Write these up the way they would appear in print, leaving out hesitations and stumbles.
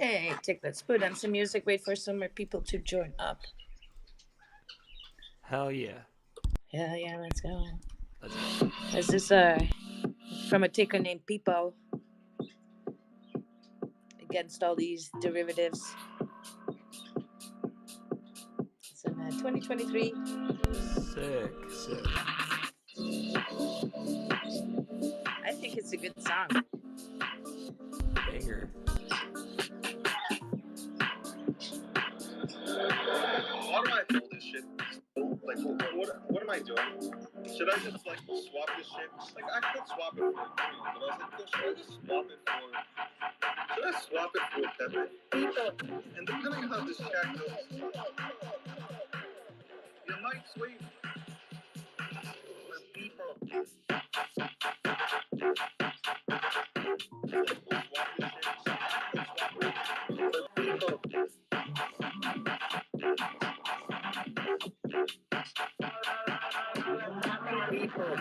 Hey, Tick, let's put on some music. Wait for some more people to join up. Hell yeah. Hell yeah, let's go. Let's go. This is from a ticker named Pipo against all these derivatives. It's in 2023. Sick, sick. I think it's a good song. Banger. Why do I hold this shit? Like, what am I doing? Should I just like swap this shit? Like, I could swap it for green, but I was like, yo, should I just swap it for? Should I swap it for Pepe? And depending on how this chat goes, you might sway with people. Swap this shit. Swap it for people.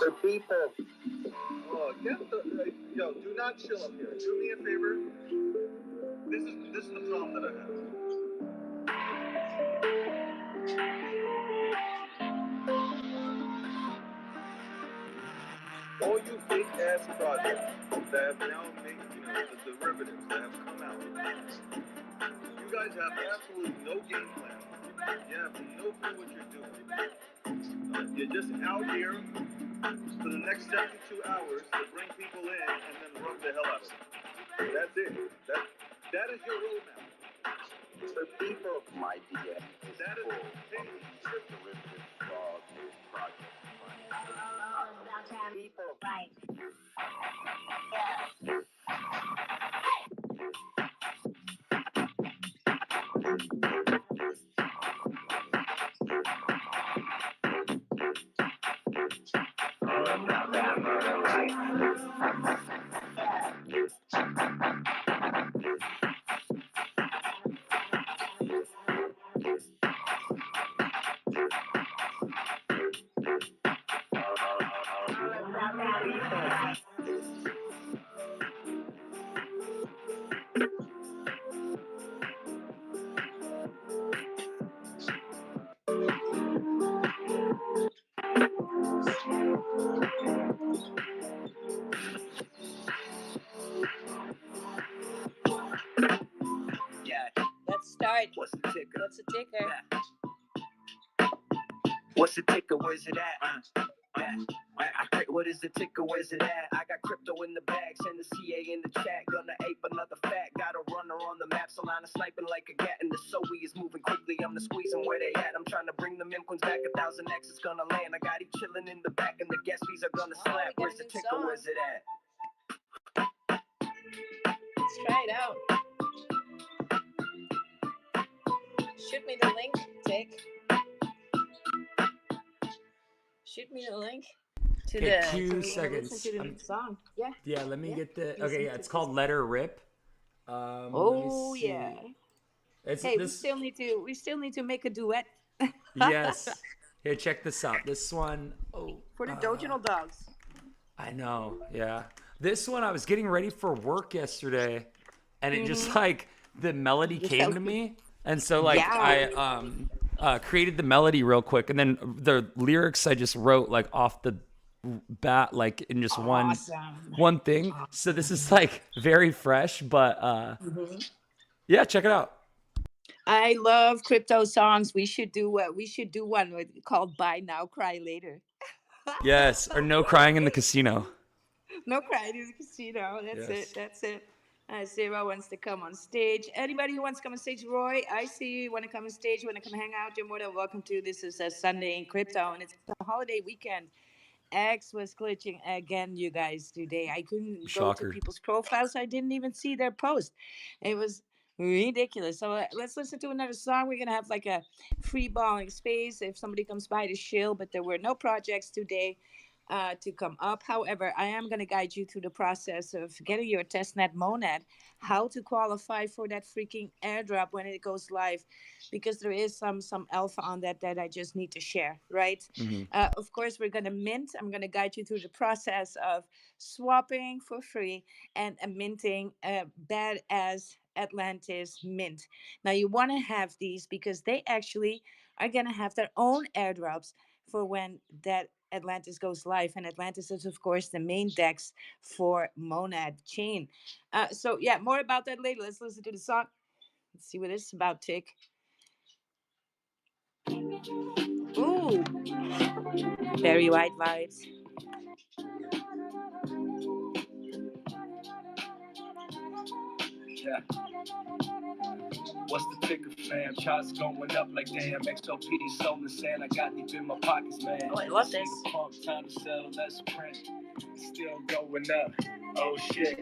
The people. Oh, get the yo. Do not chill up here. Do me a favor. This is the problem that I have. All you fake ass projects that have now made, the derivatives that have come out. You guys have absolutely no game plan. You have no clue what you're doing. You're just out here for the next 72 hours to bring people in and then rub the hell out of them. That's it. That is your roadmap. The people, my idea, that is derivative fraud project. People, right. Let's start. What's the ticker? What's a ticker? Yeah. What's the ticker? Where's it at? What is the ticker? Where's it at? I got crypto in the bag, send the CA in the chat. Gonna ape another fact. Got a runner on the map, Solana sniping like a gat. And the SOE is moving quickly. I'm the squeezing where they at. I'm trying to bring the meme coins back. 1,000x is gonna land. I got it chilling in the back, and the gas fees are gonna slap. Where's the ticker? Song. Where's it at? Let's try it out. Shoot me the link, Tick. Shoot me the link to Okay, the 2 to seconds. listen to the song. Yeah. Yeah, let me get the. Listen Okay, yeah, to it's this. called Let Her Rip. Oh yeah. It's Hey, this. we still need to make a duet. Yes. Here, check this out. This one. Oh. For the Doginal dogs. I know. Yeah. This one, I was getting ready for work yesterday, and it just like the melody came to me, and so like I created the melody real quick, and then the lyrics I just wrote like off the bat, like in just one thing. So this is like very fresh, but yeah, check it out. I love crypto songs. We should do one called "Buy Now, Cry Later." Yes, or No Crying in the Casino. No crying in the casino. That's Yes. it. That's it. Zero wants to come on stage. Anybody who wants to come on stage, Roy, I see you. Want to come on stage? Want to come hang out? You're more than welcome to. This is a Sunday in crypto, and it's a holiday weekend. X was glitching again, you guys, today. I couldn't go to Shocker. people's profiles. I didn't even see their post. It was ridiculous. So let's listen to another song. We're going to have like a free balling space if somebody comes by to chill, but there were no projects today. to come up. However, I am going to guide you through the process of getting your testnet monad, how to qualify for that freaking airdrop when it goes live, because there is some alpha on that I just need to share, right? Mm-hmm. Of course, we're going to mint. I'm going to guide you through the process of swapping for free and minting a badass Atlantis mint. Now, you want to have these because they actually are going to have their own airdrops for when that Atlantis goes live. And Atlantis is, of course, the main DEX for Monad chain. So, yeah, more about that later. Let's listen to the song. Let's see what it's about, Tick. Ooh, very white vibes. Yeah. What's the ticker, fam? Charts going up like damn. XOPD sold and saying I got deep in my pockets, man. Oh, I love this. Pump, time to sell, let's print. Still going up. Oh shit.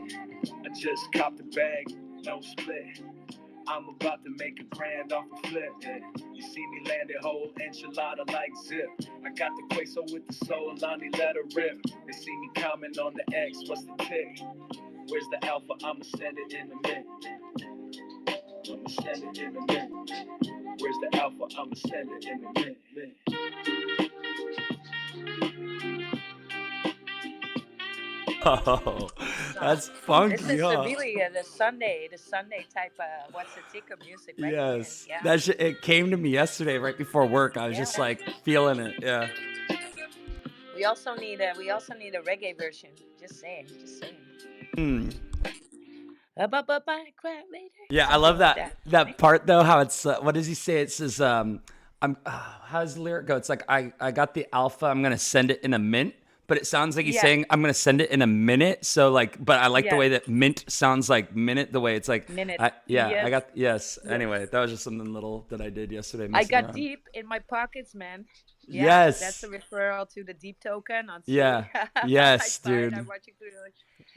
I just copped a bag, no split. I'm about to make a grand off a flip. Yeah. You see me land a whole enchilada like zip. I got the queso with the soul, Lonnie let her rip. They see me comment on the X, what's the tick? Where's the alpha? I'ma send it in a minute. I'ma send it in a minute. Where's the alpha? I'ma send it in a minute. Oh, that's This funky, is huh? really the Sunday type of what's the ticker music right here. Yes, Yeah. that it came to me yesterday right before work. I was Yeah. just like feeling it. Yeah. We also need a reggae version. Just saying. Just saying. Hmm. Up, I cry later. Yeah, I Something love like that that. that Right? part though. How it's what does he say? It says I'm how does the lyric go? It's like I got the alpha. I'm gonna send it in a mint, but it sounds like he's Yeah. saying I'm gonna send it in a minute. So like, but I like the Yeah. way that mint sounds like minute. The way it's like Minute. I Yes. got yes. Yes. Anyway, that was just something little that I did yesterday, I messing got around. deep in my pockets, man. Yeah, that's a Yes. referral to the deep token on C. Yeah. I Yes, saw it. dude. I'm watching through the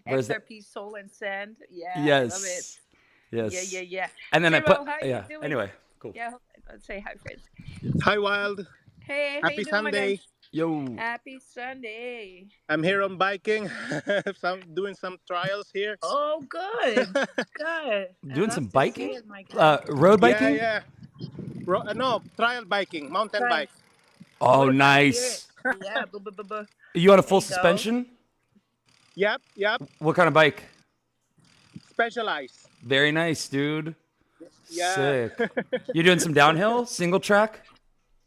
Where's that? XRP Soul and Sand. Yeah, I love it. Yes. Yeah, yeah, Yes. yeah. And then I put Zero, how you yeah. doing? Anyway, cool. Yeah, let's say hi, friends. Hi, Wild. Hey, how you Happy doing, my guy? Sunday. Yo. Happy Sunday. I'm here on biking, doing some trials here. Oh, good. Good. I Doing love some to see biking? it, my guy. Road Yeah, biking? yeah. No, trial biking, mountain Try. bike. Oh, Good. Let's hear it. nice. Yeah. Buh, buh, buh, buh. You on a There full you go. suspension? Yep, yep. What kind of bike? Specialized. Very nice, dude. Yeah. Sick. You doing some downhill, single track?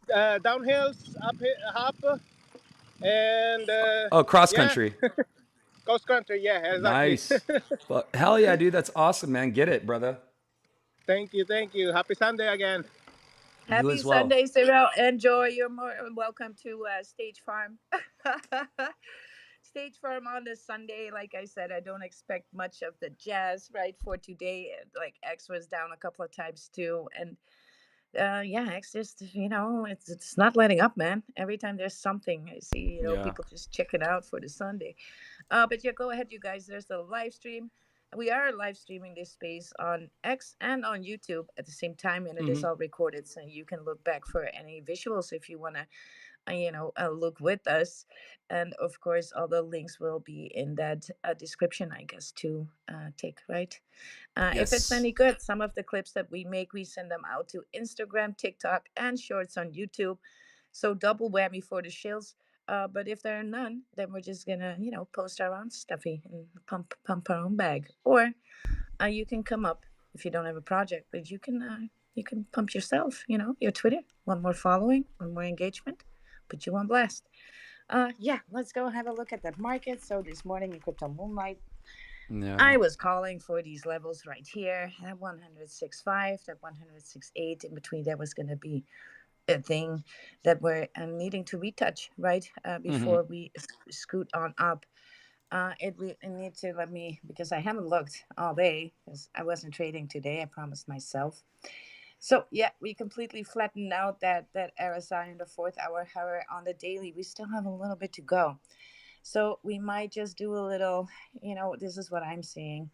Downhills, up, and Oh, cross yeah, country. cross country. Yeah, exactly. Nice. But hell yeah, dude. That's awesome, man. Get it, brother. Thank you, thank you. Happy Sunday again. You Happy as well. Sunday, Cyril. Enjoy. You're more welcome to Stage Farm. Stage Farm on this Sunday. Like I said, I don't expect much of the jazz, right, for today. Like X was down a couple of times too. And yeah, X just, it's not letting up, man. Every time there's something, I see, Yeah. people just check it out for the Sunday. But yeah, go ahead, you guys. There's the live stream. We are live streaming this space on X and on YouTube at the same time, and it is Hmm. all recorded, so you can look back for any visuals if you want to, look with us. And of course, all the links will be in that description, I guess, to take, right? If it's Yes. any good, some of the clips that we make, we send them out to Instagram, TikTok, and Shorts on YouTube. So double whammy for the shills. But if there are none, then we're just gonna, post our own stuffy and pump our own bag. Or you can come up if you don't have a project, but you can pump yourself. Your Twitter, one more following, one more engagement, put you on blast. Yeah, let's go have a look at that market. So this morning in Crypto Moonlight, Yeah. I was calling for these levels right here at 106.5, that 106.8. In between, there was going to be a thing that we're needing to retouch, right? Hmm. Before we scoot on up. It need to let me, because I haven't looked all day because I wasn't trading today. I promised myself. So yeah, we completely flattened out that RSI in the fourth hour. However, on the daily, we still have a little bit to go. So we might just do a little, this is what I'm seeing.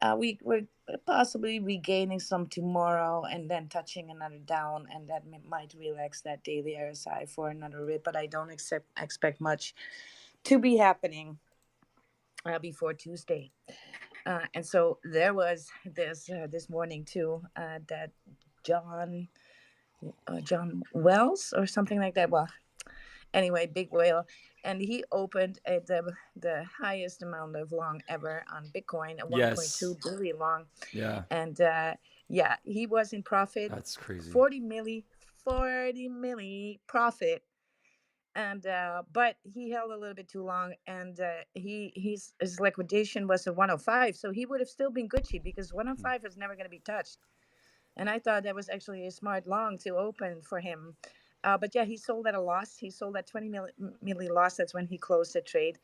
We're possibly regaining some tomorrow and then touching another down, and that might relax that daily RSI for another rip. But I don't expect much to be happening before Tuesday. And so there was this morning too that John John Wells or something like that. Well, anyway, big whale, and he opened at the highest amount of long ever on Bitcoin, a Yes. 1.2 billion long, Yeah. and yeah, he was in profit, That's crazy. 40 milli profit, and but he held a little bit too long, and his liquidation was at 105, so he would have still been Gucci because 105 is never going to be touched. And I thought that was actually a smart long to open for him. But yeah, he sold at a loss. He sold at 20 milli loss. That's when he closed the trade.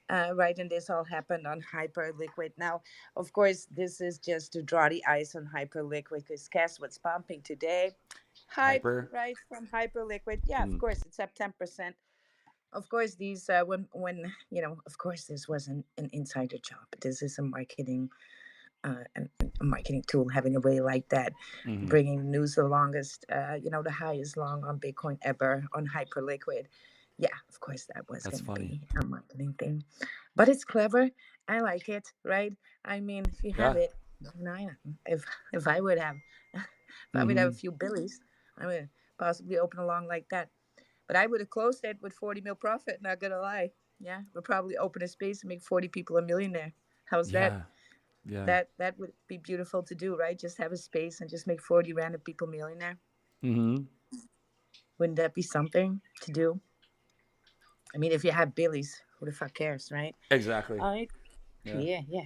Right, and this all happened on Hyperliquid. Now, of course, this is just to draw the ice on Hyperliquid because guess what's pumping today? Hype, Hyper. right, from Hyperliquid. Yeah, of Mm. course, it's up 10%. Of course, these when of course, this wasn't an insider job. This is a marketing tool having a way like that, Mm-hmm. bringing news the longest, the highest long on Bitcoin ever on Hyperliquid. Yeah, of course, that was That's going to funny. be a marketing thing, but it's clever. I like it, right? I mean, if you have Yeah. it, if I would have, if I would have a Mm-hmm. few billies, I would possibly open along like that. But I would have closed it with 40 mil profit. Not gonna lie, yeah, we'll probably open a space and make 40 people a millionaire. How's that? Yeah. Yeah. That would be beautiful to do, right? Just have a space and just make 40 random people millionaire. Mm-hmm. Wouldn't that be something to do? I mean, if you have billies, who the fuck cares, right? Exactly. All right. Yeah. Yeah, yeah.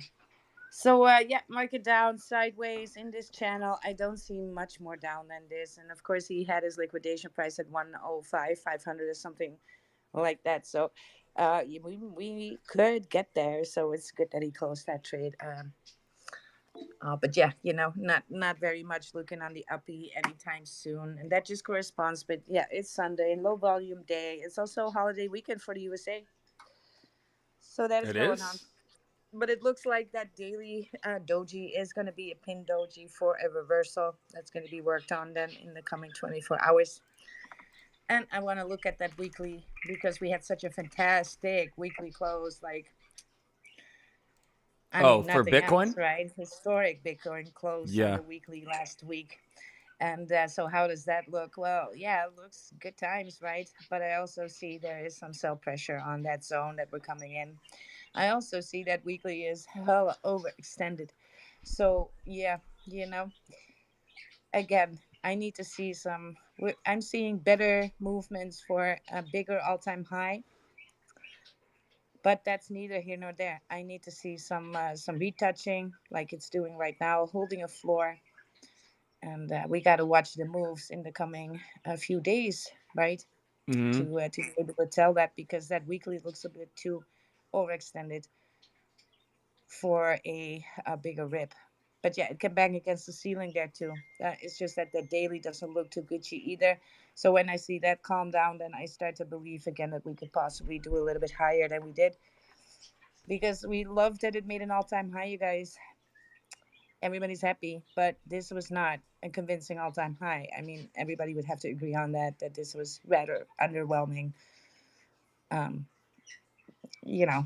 So yeah, market down sideways in this channel. I don't see much more down than this. And of course, he had his liquidation price at 105, 500 or something like that. So we could get there. So it's good that he closed that trade. But yeah, not very much looking on the uppie anytime soon, and that just corresponds. But yeah, it's Sunday and low volume day. It's also a holiday weekend for the USA, so that is It going on. is? But it looks like that daily doji is going to be a pin doji for a reversal. That's going to be worked on then in the coming 24 hours. And I want to look at that weekly because we had such a fantastic weekly close. Like, I Oh, mean, for nothing else, Bitcoin? right? Historic Bitcoin close on Yeah. the weekly last week. And so, how does that look? Well, yeah, it looks good times, right? But I also see there is some sell pressure on that zone that we're coming in. I also see that weekly is hella overextended. So, yeah, you know, again, I need to see some. I'm seeing better movements for a bigger all-time high, but that's neither here nor there. I need to see some retouching, like it's doing right now, holding a floor, and we got to watch the moves in the coming few days, right? Mm-hmm. To be able to tell that because that weekly looks a bit too overextended for a bigger rip. But yeah, it can bang against the ceiling there too. It's just that the daily doesn't look too Gucci either. So when I see that calm down, then I start to believe again that we could possibly do a little bit higher than we did because we loved that it made an all-time high, you guys. Everybody's happy, but this was not a convincing all-time high. I mean, everybody would have to agree on that this was rather underwhelming. Um, you know,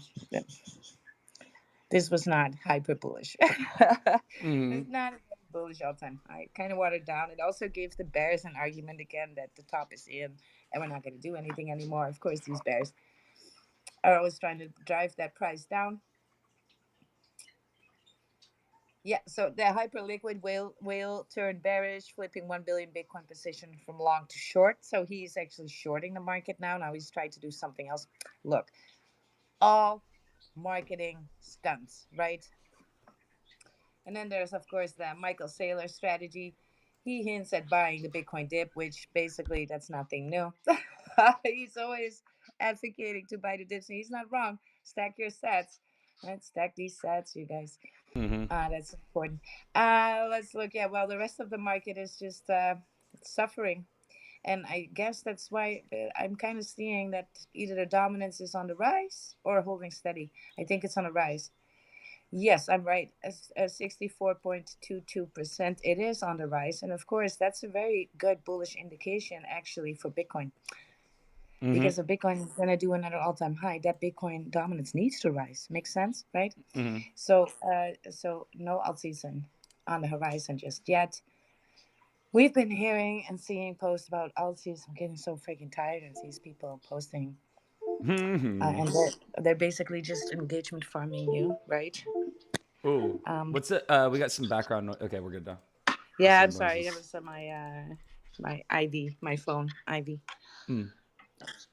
this was not hyper bullish. Mm-hmm. It's not a very bullish all-time high. Kind of watered down. It also gave the bears an argument again that the top is in and we're not going to do anything anymore. Of course, these bears are always trying to drive that price down. Yeah, so the hyperliquid will turn bearish, flipping 1 billion Bitcoin position from long to short. So he's actually shorting the market now. Now he's trying to do something else. Look, all marketing stunts, right? And then there's of course the Michael Saylor strategy. He hints at buying the Bitcoin dip, which basically that's nothing new. He's always advocating to buy the dips, and he's not wrong. Stack your sats. Let's stack these sats, you guys. Mm-hmm. That's important. Let's look. Yeah, well, the rest of the market is just suffering, and I guess that's why I'm kind of seeing that either the dominance is on the rise or holding steady. I think it's on the rise. Yes, I'm right. 64.22%. It is on the rise, and of course, that's a very good bullish indication actually for Bitcoin. Mm-hmm. because if Bitcoin is going to do another all-time high, that Bitcoin dominance needs to rise. Makes sense, right? Mm-hmm. So no alt season on the horizon just yet. We've been hearing and seeing posts about alt season. I'm getting so freaking tired of these people posting, Mm-hmm. and they're basically just engagement farming you, right? Ooh, Um, what's it? We got some background Okay, we're good now. yeah, I'm Some sorry. That noises. was my IV, my phone IV. Mm.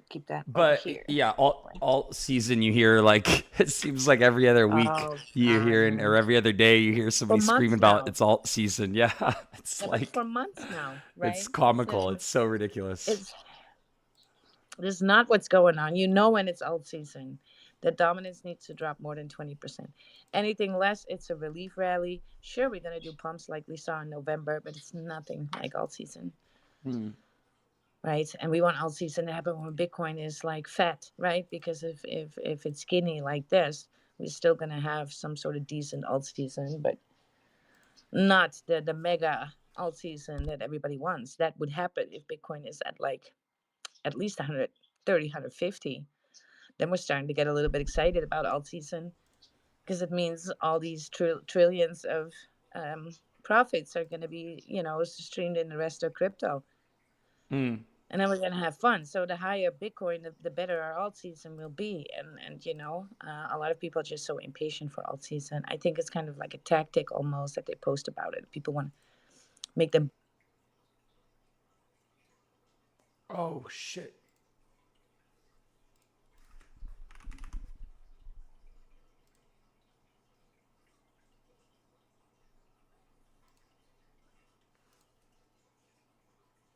Keep that over But here. yeah, all season you hear like it seems like every other week Oh you God, hear or man. every other day you hear For somebody screaming months about now. it's alt season. Yeah, it's Yeah, but like for months now, it's right? comical. It's so ridiculous. It's this is not what's going on. You know when it's alt season. The dominance needs to drop more than 20%. Anything less, it's a relief rally. Sure, we're gonna do pumps like we saw in November, but it's nothing like alt season. Hmm. Right? And we want alt season to happen when Bitcoin is like fat, right? Because if it's skinny like this, we're still gonna have some sort of decent alt season, but not the mega alt season that everybody wants. That would happen if Bitcoin is at like at least 130, 150. Then we're starting to get a little bit excited about alt season because it means all these trillions of um, profits are going to be, streamed in the rest of crypto. Mm. And then we're going to have fun. So the higher Bitcoin, the better our alt season will be. And a lot of people are just so impatient for alt season. I think it's kind of like a tactic almost that they post about it. People want to make them. Oh shit.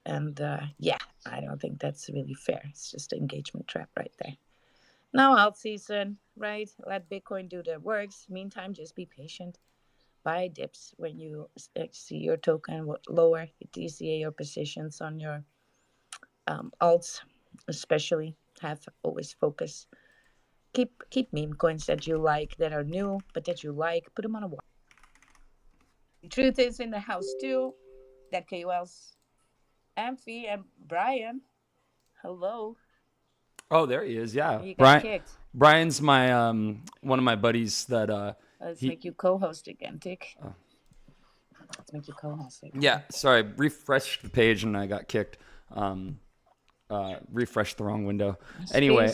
And yeah, I don't think that's really fair. It's just an engagement trap right there. Now alt season, right? Let Bitcoin do the works. Meantime, just be patient. Buy dips when you see your token lower. DCA your positions on your alts, especially. Have always focus. Keep meme coins that you like, that are new, but that you like. Put them on a wall. Truth is in the house too. That KOLs, Amphi and Brian. Hello. Oh, there he is. Yeah, You got kicked. Brian's my one of my buddies that Let's he make you co-host again, Dick. Let's make you co-host again. yeah, sorry, refreshed the page and I got kicked. Refreshed the wrong window. Anyway,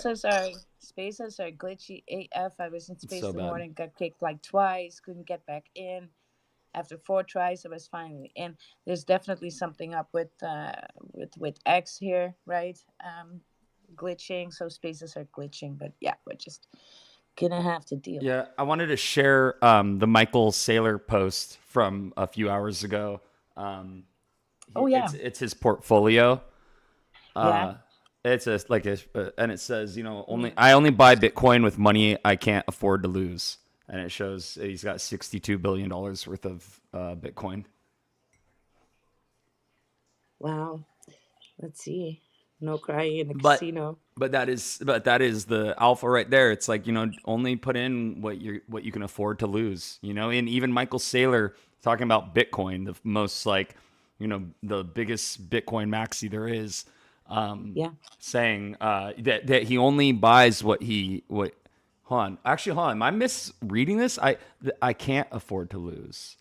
Spaces are glitchy AF. I was in it's space so this bad. morning, got kicked like twice, couldn't get back in. After 4 tries, I was finally in. There's definitely something up with X here, right? Glitching. So spaces are glitching, but yeah, we're just gonna have to deal. Yeah, I wanted to share the Michael Saylor post from a few hours ago. Oh yeah, It's his portfolio. yeah. It's and it says, I only buy Bitcoin with money I can't afford to lose, and it shows he's got $62 billion worth of Bitcoin. Wow. Let's see. No crying in the But casino. that is the alpha right there. It's like, only put in what you can afford to lose, and even Michael Saylor talking about Bitcoin, the most like, the biggest Bitcoin maxi there is, Yeah. saying that he only buys what hold on. Actually, hold on. Am I misreading this? I can't afford to lose.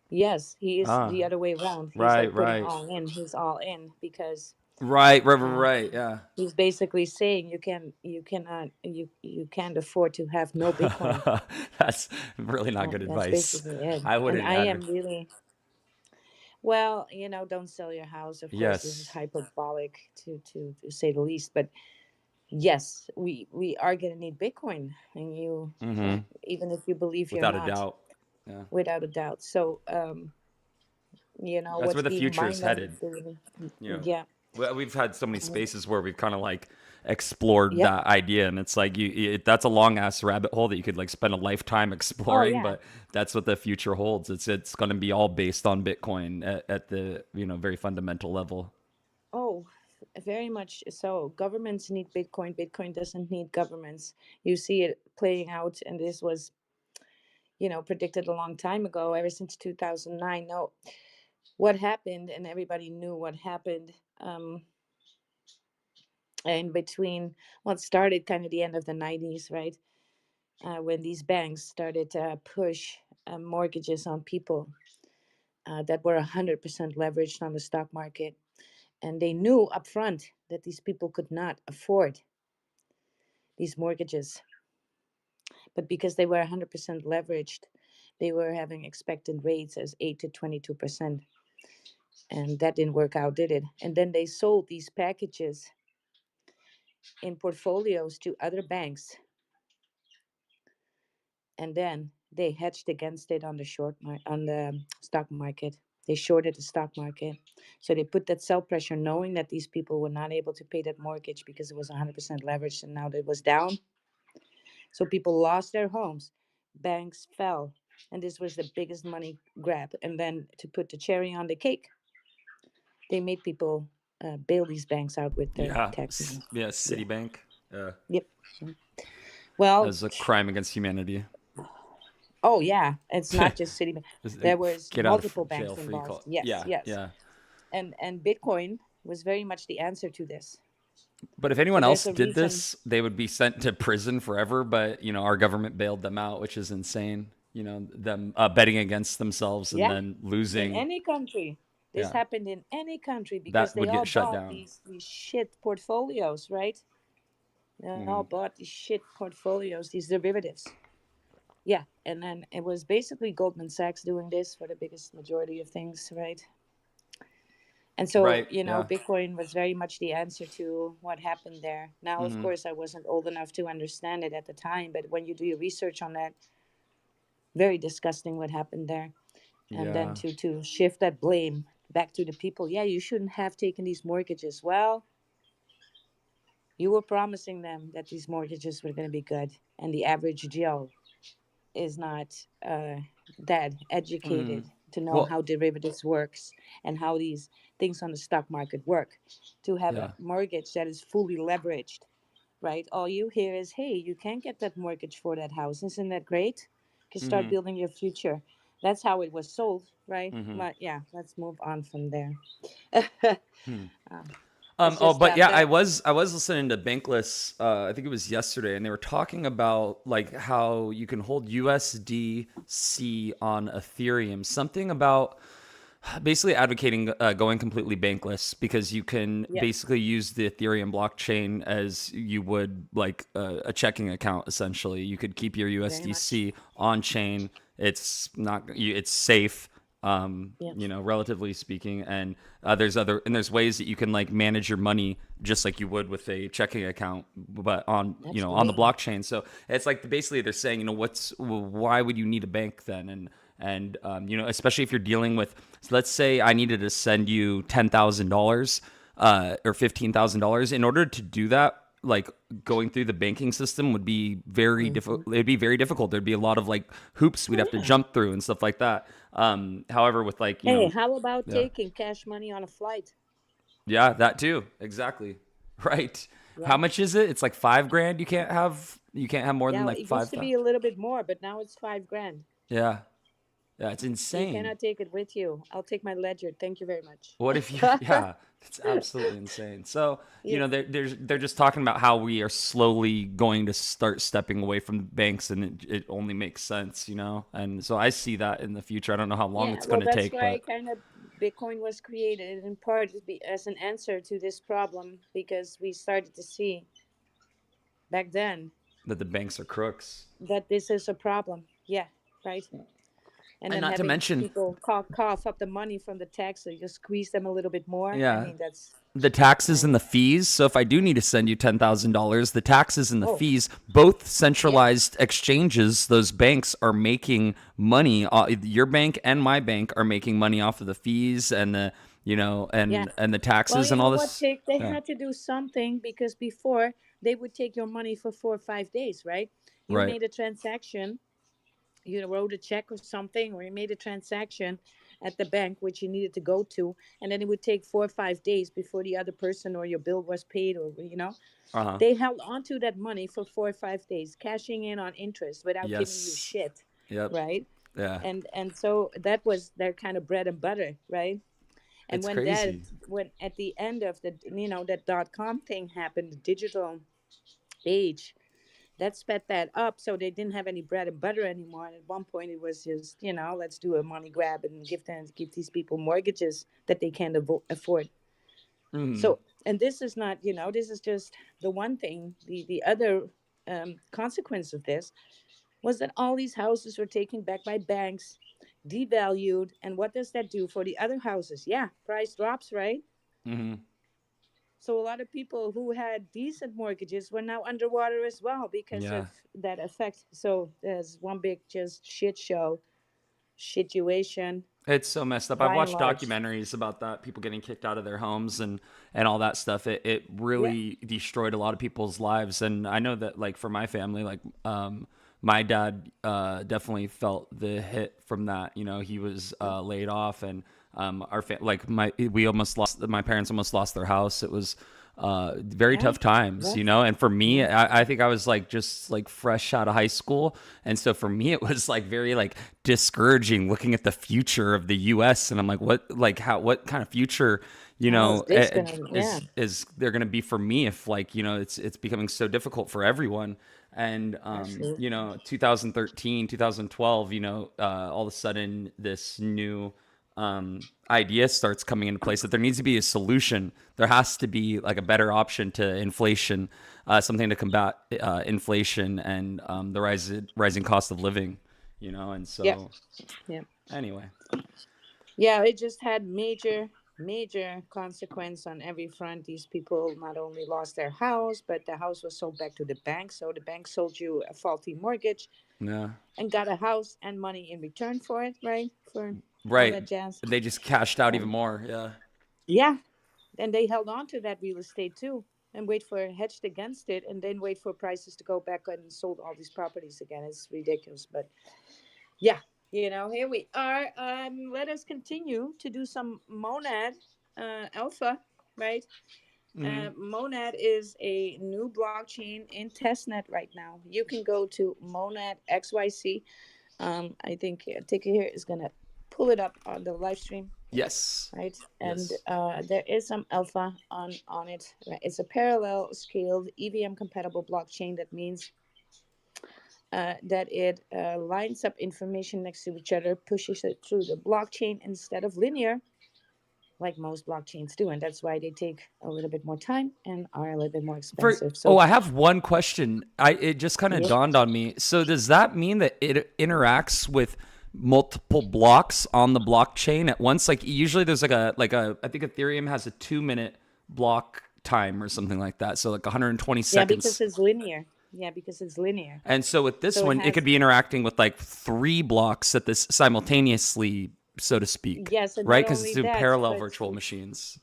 Yes, he is Ah, the other way around. He's right, like putting right. all in. He's all in because uh, Right. Yeah. he's basically saying you can't afford to have no Bitcoin. That's really not good That's advice. basically it. I And wouldn't I am advocate. really well. Don't sell your house. Of course, this is Yes. hyperbolic to say the least. But yes, we are gonna need Bitcoin, and Mm-hmm. even if you believe you're Without a not, doubt. Yeah. without a doubt. So That's where what's the being future is mined on headed. yeah. We've had so many spaces where we've kind of like explored Yep. that idea, and it's like that's a long ass rabbit hole that you could like spend a lifetime Oh exploring. yeah. But that's what the future holds. It's going to be all based on Bitcoin at the very fundamental level. Oh, very much so. Governments need Bitcoin. Bitcoin doesn't need governments. You see it playing out, and this was, predicted a long time ago, ever since 2009. No, what happened, and everybody knew what happened. in between, well, it started kind of the end of the 90s, right? When these banks started to push mortgages on people that were 100% leveraged on the stock market. And they knew upfront that these people could not afford these mortgages. But because they were 100% leveraged, they were having expected rates as 8 to 22%. And that didn't work out, did it? And then they sold these packages in portfolios to other banks. And then they hedged against it on the on the stock market. They shorted the stock market. So they put that sell pressure knowing that these people were not able to pay that mortgage because it was 100% leveraged and now that it was down. So people lost their homes. Banks fell. And this was the biggest money grab. And then to put the cherry on the cake, they made people bail these banks out with their Yeah, tax money. yeah, Yeah. Citibank. Yeah, Yep. Well, as a crime against humanity. oh yeah, it's not just Citibank. Just, There was get out multiple of jail banks free involved. call. Yes, Yeah, yes. yeah. And Bitcoin was very much the answer to this. But if So anyone there's else a did reason. this, they would be sent to prison forever. But our government bailed them out, which is insane. Them betting against themselves and Yeah, then in losing. any country. This Yeah, happened in any country because that they would all get shut bought down. these shit portfolios, right? They all bought these shit portfolios, these derivatives. Yeah, and then it was basically Goldman Sachs doing this for the biggest majority of things, right? And so, Right. Yeah. Bitcoin was very much the answer to what happened there. Now, of course, I wasn't old enough to understand it at the time, but when you do your research on that, very disgusting what happened there. And then Yeah. to shift that blame back to the people, yeah, you shouldn't have taken these mortgages. Well, you were promising them that these mortgages were going to be good, and the average Joe is not that educated to know Well. how derivatives works and how these things on the stock market work. To have a Yeah. mortgage that is fully leveraged, right? All you hear is, "Hey, you can't get that mortgage for that house. Isn't that great? You can start building your future." That's how it was sold, right? But yeah, let's move on from there. It's Oh, just but yeah, I that. was listening to Bankless. I think it was yesterday, and they were talking about like how you can hold USDC on Ethereum. Something about basically advocating going completely bankless because you can Yeah, basically use the Ethereum blockchain as you would like a checking account. Essentially, you could keep your very much. USDC on chain. It's safe, Yeah, relatively speaking. And there's ways that you can like manage your money just like you would with a checking account, but on the absolutely. blockchain. So it's like basically they're saying, why would you need a bank then? And especially if you're dealing with, let's say I needed to send you $10,000 or $15,000. In order to do that, like going through the banking system would be very difficult. It'd be very difficult. There'd be a lot of like hoops we'd Oh have to yeah. jump through and stuff like that. However, with like Hey, how about yeah, taking cash money on a flight? yeah, that too, exactly, right. How Yeah. much is it? It's like 5 grand. You can't have more than Yeah, like it used five to thousand. be a little bit more, but now it's 5 grand. Yeah, yeah, it's You insane. cannot take it with you. I'll take my ledger. Thank you very much. What if you? Yeah, it's absolutely insane. So Yeah. they're just talking about how we are slowly going to start stepping away from the banks, and it only makes sense, And so I see that in the future. I don't know how long Yeah, it's going well, to that's take, why but kind of Bitcoin was created in part as an answer to this problem because we started to see back then that the banks are crooks, that this is a problem. Yeah, right. And and then not to having mention, people cough up the money from the tax, so you just squeeze them a little bit more. I yeah, mean, that's the taxes and and the fees. So if I do need to send you $10,000, the taxes and the oh fees, both yeah, centralized exchanges, those banks are making money. Your bank and my bank are making money off of the fees and the yeah. and the Well, taxes you and know all what, this. Jake? They Yeah, had to do something because before they would take your money for 4 or 5 days, right? You right. made a transaction, you wrote a check or something, or you made a transaction at the bank which you needed to go to, and then it would take 4 or 5 days before the other person or your bill was paid, or Uh huh. they held onto that money for 4 or 5 days, cashing in on interest without giving you Yes. shit, Yep. right? Yeah. And so that was their kind of bread and butter, right? And It's crazy. when at the end of the, that .com thing happened, the digital age, that sped that up. So they didn't have any bread and butter anymore. And at one point it was just, let's do a money grab and give these people mortgages that they can't afford. Mm, So, and this is not, this is just the one thing. The other consequence of this was that all these houses were taken back by banks, devalued. And what does that do for the other houses? Yeah, price drops, right? mm-hmm. So a lot of people who had decent mortgages were now underwater as well because Yeah. of that effect. So there's one big just shit show situation It's so messed up. I've by and watched large. documentaries about that, people getting kicked out of their homes and all that stuff. It Yeah. really destroyed a lot of people's lives. And I know that like for my family, like my dad definitely felt the hit from that. You know, he was laid off, and like my parents almost lost their house. It was very Yeah. tough times, Rough. you know. And for me, Yeah. I think I was like just like fresh out of high school, and so for me it was like very like discouraging looking at the future of the U.S. And I'm like, what kind of future, you How is know, this gonna? Yeah. is there going to be for me if like, you know, it's becoming so difficult for everyone. And you Absolutely. know, 2013, 2012, you know, all of a sudden this new idea starts coming into place that there needs to be a solution. There has to be like a better option to inflation, something to combat inflation and the rising cost of living, you know. And Yeah. so Yeah. anyway, Yeah. It just had major consequence on every front. These people not only lost their house, but the house was sold back to the bank. So the bank sold you a faulty mortgage yeah, and got a house and money in return for it, right? For all right. that jazz. They just cashed out even And more. Yeah, yeah, and they held on to that real estate too and wait for hedged against it and then wait for prices to go back and sold all these properties again. It's ridiculous. But yeah, here we are. Let us continue to do some Monad Alpha, right? mm-hmm. Monad is a new blockchain in testnet right now. You can go to Monad XYC. I think Ticket here is going to pull it up on the live stream, Yes, right? And yes. there is some alpha on it. Right? It's a parallel scaled EVM compatible blockchain. That means that it lines up information next to each other, pushes it through the blockchain instead of linear, like most blockchains do, and that's why they take a little bit more time and are a little bit more For expensive. oh, So I have one question. It just kind of yeah, dawned on me. So does that mean that it interacts with multiple blocks on the blockchain at once? Like usually there's like a I think Ethereum has a 2 minute block time or something like that. So like 120 yeah, because seconds. it's linear. Yeah, because it's linear. And so with this So it one, it has, could be interacting with like three blocks at this simultaneously, so to speak, yes, and not right? Because it's only doing that, parallel but virtual machines.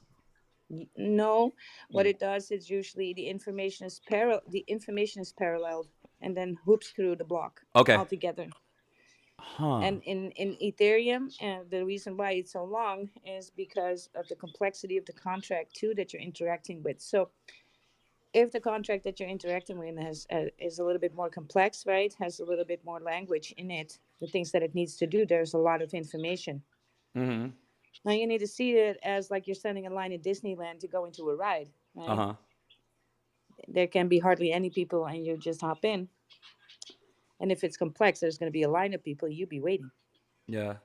no, what Mm. it does is usually the information is paralleled and then hoops through the block Okay. altogether. Huh. And in Ethereum, the reason why it's so long is because of the complexity of the contract too that you're interacting with. So if the contract that you're interacting with is a little bit more complex, right, has a little bit more language in it, the things that it needs to do, there's a lot of information. Mm-hmm. Now you need to see it as like you're standing in line at Disneyland to go into a ride, right? Uh-huh. There can be hardly any people, and you just hop in. And if it's complex, there's going to be a line of people. You be waiting. Yeah.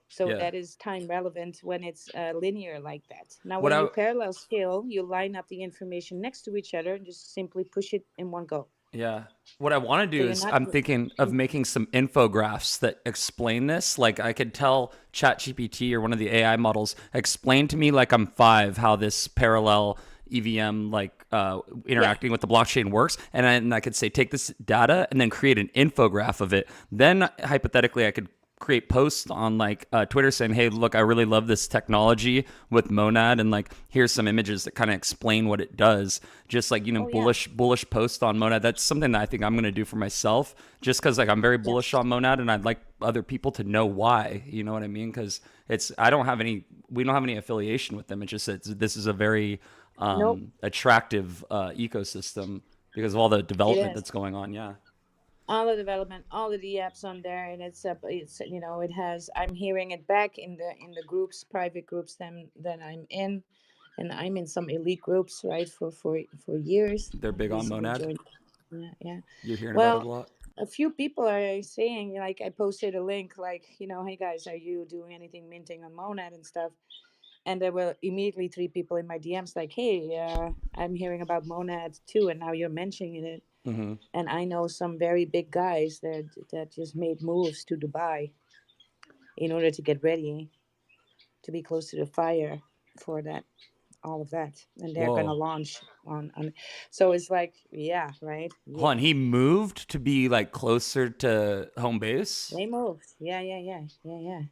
So Yeah. that is time relevant when it's linear like that. Now, What when you I parallel scale, you line up the information next to each other and just simply push it in one go. Yeah. What I want to So do you're is not. I'm thinking of making some infographics that explain this. Like I could tell ChatGPT or one of the AI models explain to me like I'm 5 how this parallel EVM like Yeah. interacting with the blockchain works, and I could say take this data and then create an infograph of it. Then hypothetically I could create posts on like Twitter saying, "Hey, look, I really love this technology with Monad, and like here's some images that kind of explain what it does." Just like, you know, Oh yeah. bullish post on Monad. That's something that I think I'm going to do for myself, just because like I'm very Yeah. bullish on Monad, and I'd like other people to know why. You know what I mean? Because we don't have any affiliation with them. This is a very Nope. attractive ecosystem because of all the It development is. that's going on. Yeah. all the development, all of the apps on there, and it's it has. I'm hearing it back in the groups, private groups, then that I'm in, and I'm in some elite groups, right, for years. They're I big on recently Monad. joined. Yeah, yeah. You're hearing about it a Well, lot. a few people are saying, like, I posted a link, like, hey guys, are you doing anything minting on Monad and stuff? And there were immediately three people in my DMs like, hey, I'm hearing about Monad too, and now you're mentioning it. Mm-hmm. And I know some very big guys that just made moves to Dubai in order to get ready to be close to the fire for that, all of that, and they're gonna Whoa. launch on. So it's like, yeah, right, Hold yeah, on, he moved to be like closer to home base. they moved, yeah, yeah, yeah, yeah, yeah.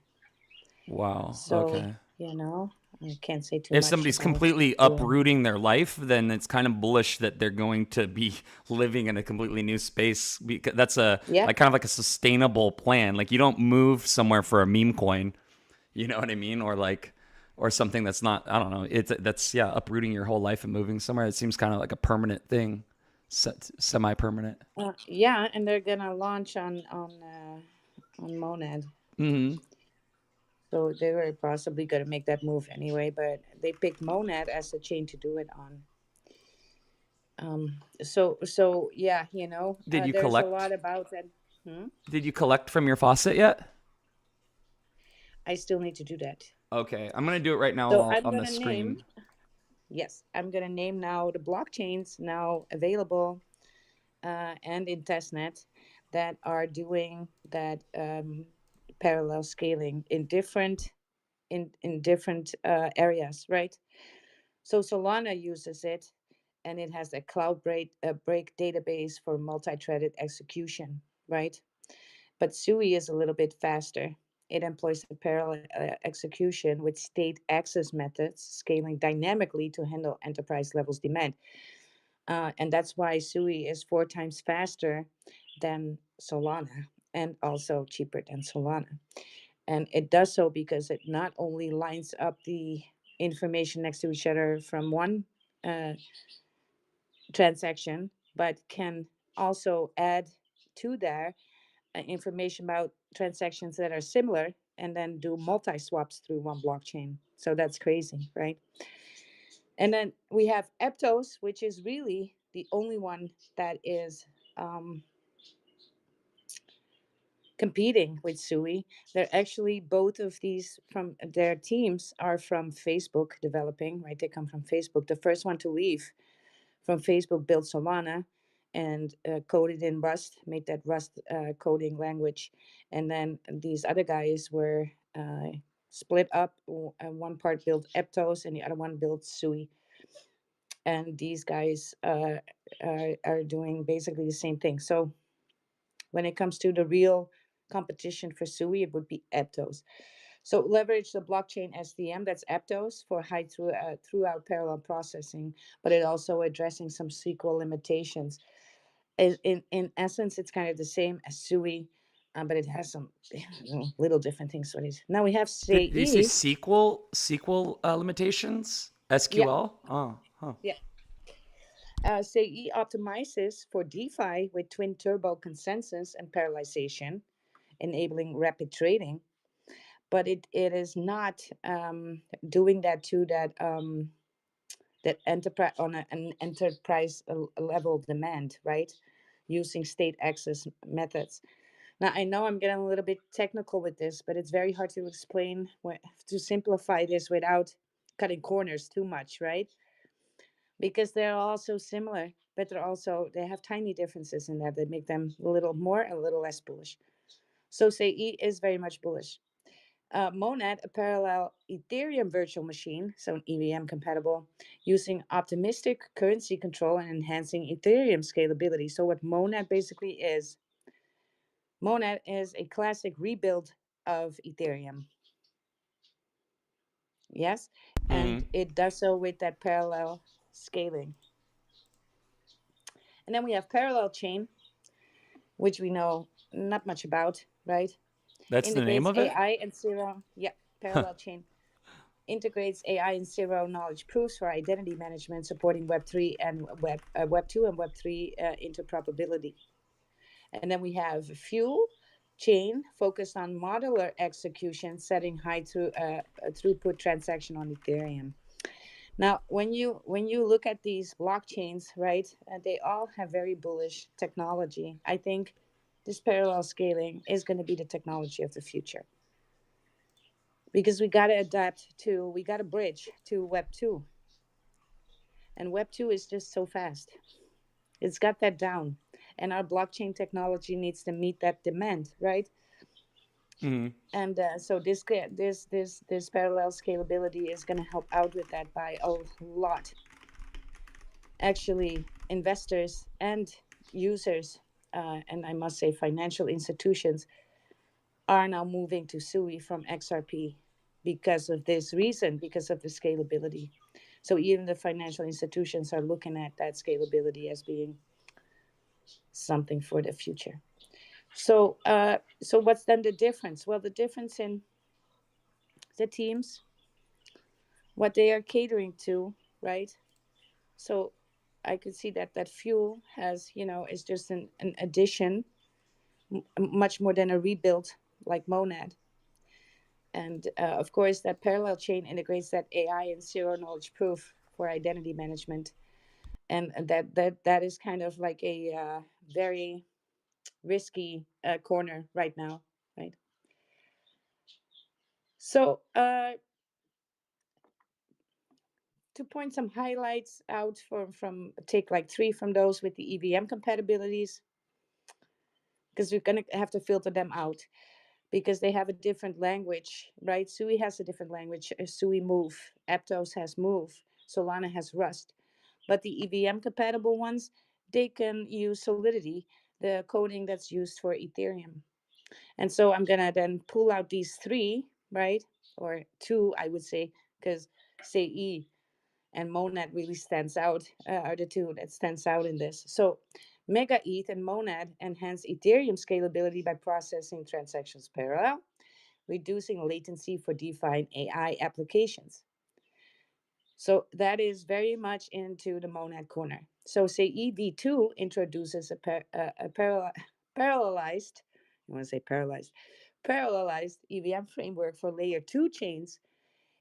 Wow. So Okay. I can't say too If much somebody's about completely doing. uprooting their life, then it's kind of bullish that they're going to be living in a completely new space. Because that's a Yeah, like kind of like a sustainable plan. Like you don't move somewhere for a meme coin, you know what I mean? Or like or something that's not. I don't know. It's that's yeah, uprooting your whole life and moving somewhere. It seems kind of like a permanent thing, semi-permanent. yeah, and they're gonna launch on Monad. Mm-hmm. So they were possibly going to make that move anyway, but they picked Monad as the chain to do it on. So yeah, Did you there's a lot collect? about that. Hmm? Did you collect from your faucet yet? I still need to do that. Okay, I'm gonna do it right now So I'm on the gonna name. screen. Yes, I'm gonna name now the blockchains now available and in testnet that are doing that parallel scaling in different areas, right? So Solana uses it, and it has a break database for multi-threaded execution, right? But SUI is a little bit faster. It employs a parallel execution with state access methods, scaling dynamically to handle enterprise levels demand. And that's why SUI is 4 times faster than Solana and also cheaper than Solana. And it does so because it not only lines up the information next to each other from one uh, transaction, but can also add to there information about transactions that are similar and then do multi swaps through one blockchain. So that's crazy, right? And then we have Aptos, which is really the only one that is um, competing with Sui. They're actually both of these from their teams are from Facebook developing, right? They come from Facebook. The first one to leave from Facebook built Solana and coded in Rust, made that Rust coding language. And then these other guys were split up. One part built Aptos and the other one built Sui. And these guys are doing basically the same thing. So when it comes to the real competition for Sui, it would be Aptos. So leverage the blockchain SDM, that's Aptos, for throughout parallel processing, but it also addressing some SQL limitations. In essence, it's kind of the same as Sui, but it has some little different things. So it is. Now we have Did you say CE. SQL limitations? Yeah, SQL? Oh, huh. yeah. CE optimizes for DeFi with twin turbo consensus and parallelization, enabling rapid trading. But it is not doing that to that enterprise on an enterprise level demand, right? Using state access methods. Now I know I'm getting a little bit technical with this, but it's very hard to explain to simplify this without cutting corners too much, right? Because they're all so similar, but they have tiny differences in that make them a little more and a little less bullish. So say E is very much bullish. Monad, a parallel Ethereum virtual machine, so an EVM compatible, using optimistic currency control and enhancing Ethereum scalability. So, what Monad is a classic rebuild of Ethereum. Yes, and Mm-hmm. it does so with that parallel scaling. And then we have parallel chain, which we know not much about, right? That's the name Integrates of it? AI and zero, yeah, parallel chain integrates AI and zero knowledge proofs for identity management, supporting Web3 and Web 2 and Web 3 interoperability. And then we have fuel chain focused on modular execution, setting high throughput transaction on Ethereum. Now, when you look at these blockchains, right, they all have very bullish technology. I think this parallel scaling is going to be the technology of the future because we got to bridge to Web 2. And Web 2 is just so fast. It's got that down. And our blockchain technology needs to meet that demand, right? Mm-hmm. And so this parallel scalability is going to help out with that by a lot. Actually, investors and users, and I must say financial institutions, are now moving to SUI from XRP because of this reason, because of the scalability. So even the financial institutions are looking at that scalability as being something for the future. So what's then the difference? Well, the difference in the teams, what they are catering to, right? So I could see that that fuel has, is just an addition, much more than a rebuild like Monad. And of course, that parallel chain integrates that AI and zero knowledge proof for identity management. And that is kind of like a very risky corner right now, right? So to point some highlights out from take like three from those with the EVM compatibilities, because we're going to have to filter them out because they have a different language, right? Sui has a different language. Sui Move, Aptos has Move, Solana has Rust. But the EVM compatible ones, they can use Solidity, the coding that's used for Ethereum. And so I'm going to then pull out these three, right? Or two, I would say, because SEI and Monad really stands out, are the two that stands out in this. So Mega ETH and Monad enhance Ethereum scalability by processing transactions parallel, reducing latency for DeFi and AI applications. So that is very much into the Monad corner. So say EV2 introduces a parallelized, I want to say parallelized EVM framework for layer 2 chains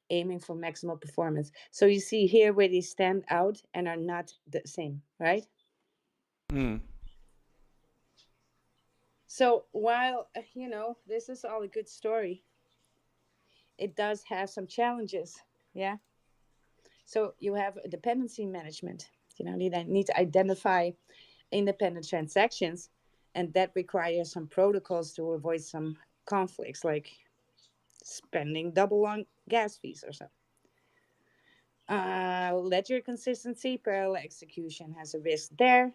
aiming for maximal performance. So you see here where they stand out and are not the same, right? Mm. So while, this is all a good story, it does have some challenges. Yeah. So you have dependency management. You need to identify independent transactions, and that requires some protocols to avoid some conflicts, like spending double on gas fees or something. Ledger consistency, parallel execution has a risk there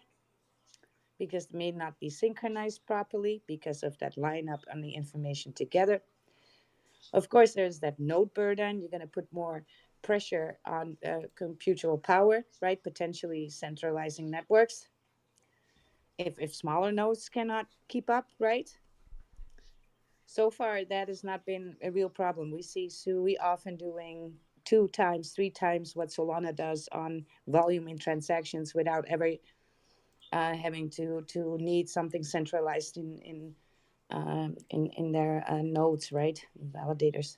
because it may not be synchronized properly because of that lineup on the information together. Of course, there's that node burden. You're going to put more pressure on computational power, right? Potentially centralizing networks if smaller nodes cannot keep up, right? So far, that has not been a real problem. We see Sui often doing two times, three times what Solana does on volume in transactions without ever having to need something centralized in their nodes, right? Validators.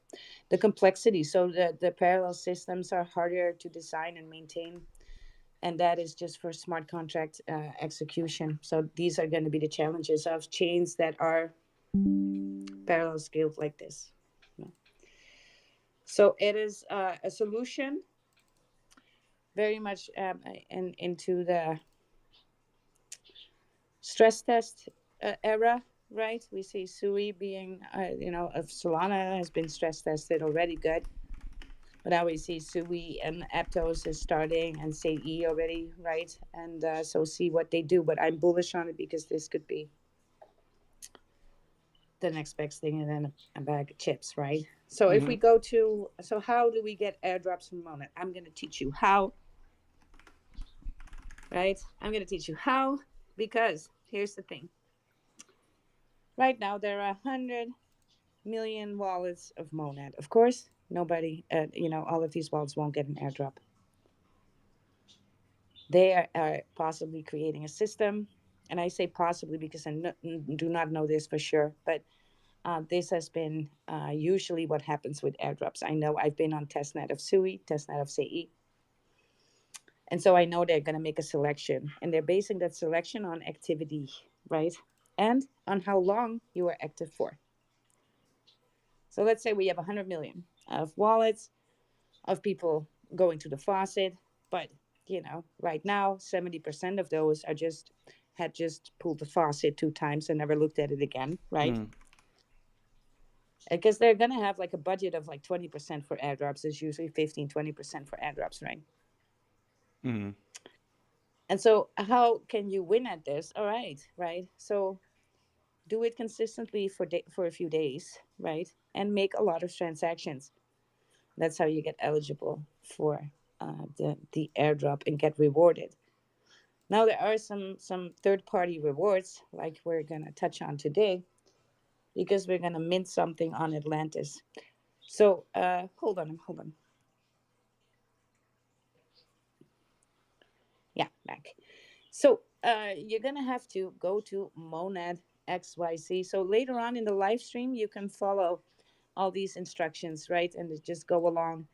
The complexity. So the parallel systems are harder to design and maintain, and that is just for smart contract execution. So these are going to be the challenges of chains that are parallel scaled like this. So it is a solution very much into the stress test era, right? We see Sui being, of Solana has been stress tested already good. But now we see Sui and Aptos is starting and SEI already, right? And so see what they do. But I'm bullish on it because this could be the next best thing and then a bag of chips, right? So if we Mm-hmm. go to, so how do we get airdrops from Monad? I'm going to teach you how, right? I'm going to teach you how because here's the thing. Right now, there are 100 million wallets of Monad. Of course, nobody, all of these wallets won't get an airdrop. They are possibly creating a system and I say possibly because do not know this for sure, but this has been usually what happens with airdrops. I know I've been on testnet of SUI, testnet of CE, and so I know they're going to make a selection, and they're basing that selection on activity, right? And on how long you are active for. So let's say we have 100 million of wallets, of people going to the faucet, but right now 70% of those had just pulled the faucet 2 times and never looked at it again, right? Because they're gonna have like a budget of like 20% for airdrops. It's usually 15-20% for airdrops, right? And so how can you win at this? All right, so do it consistently for a few days, right? And make a lot of transactions. That's how you get eligible for the airdrop and get rewarded. Now there are some third party rewards like we're gonna touch on today, because we're gonna mint something on Atlantis. So hold on. Yeah, back. So you're gonna have to go to Monad XYZ. So later on in the live stream, you can follow all these instructions, right? And just go along,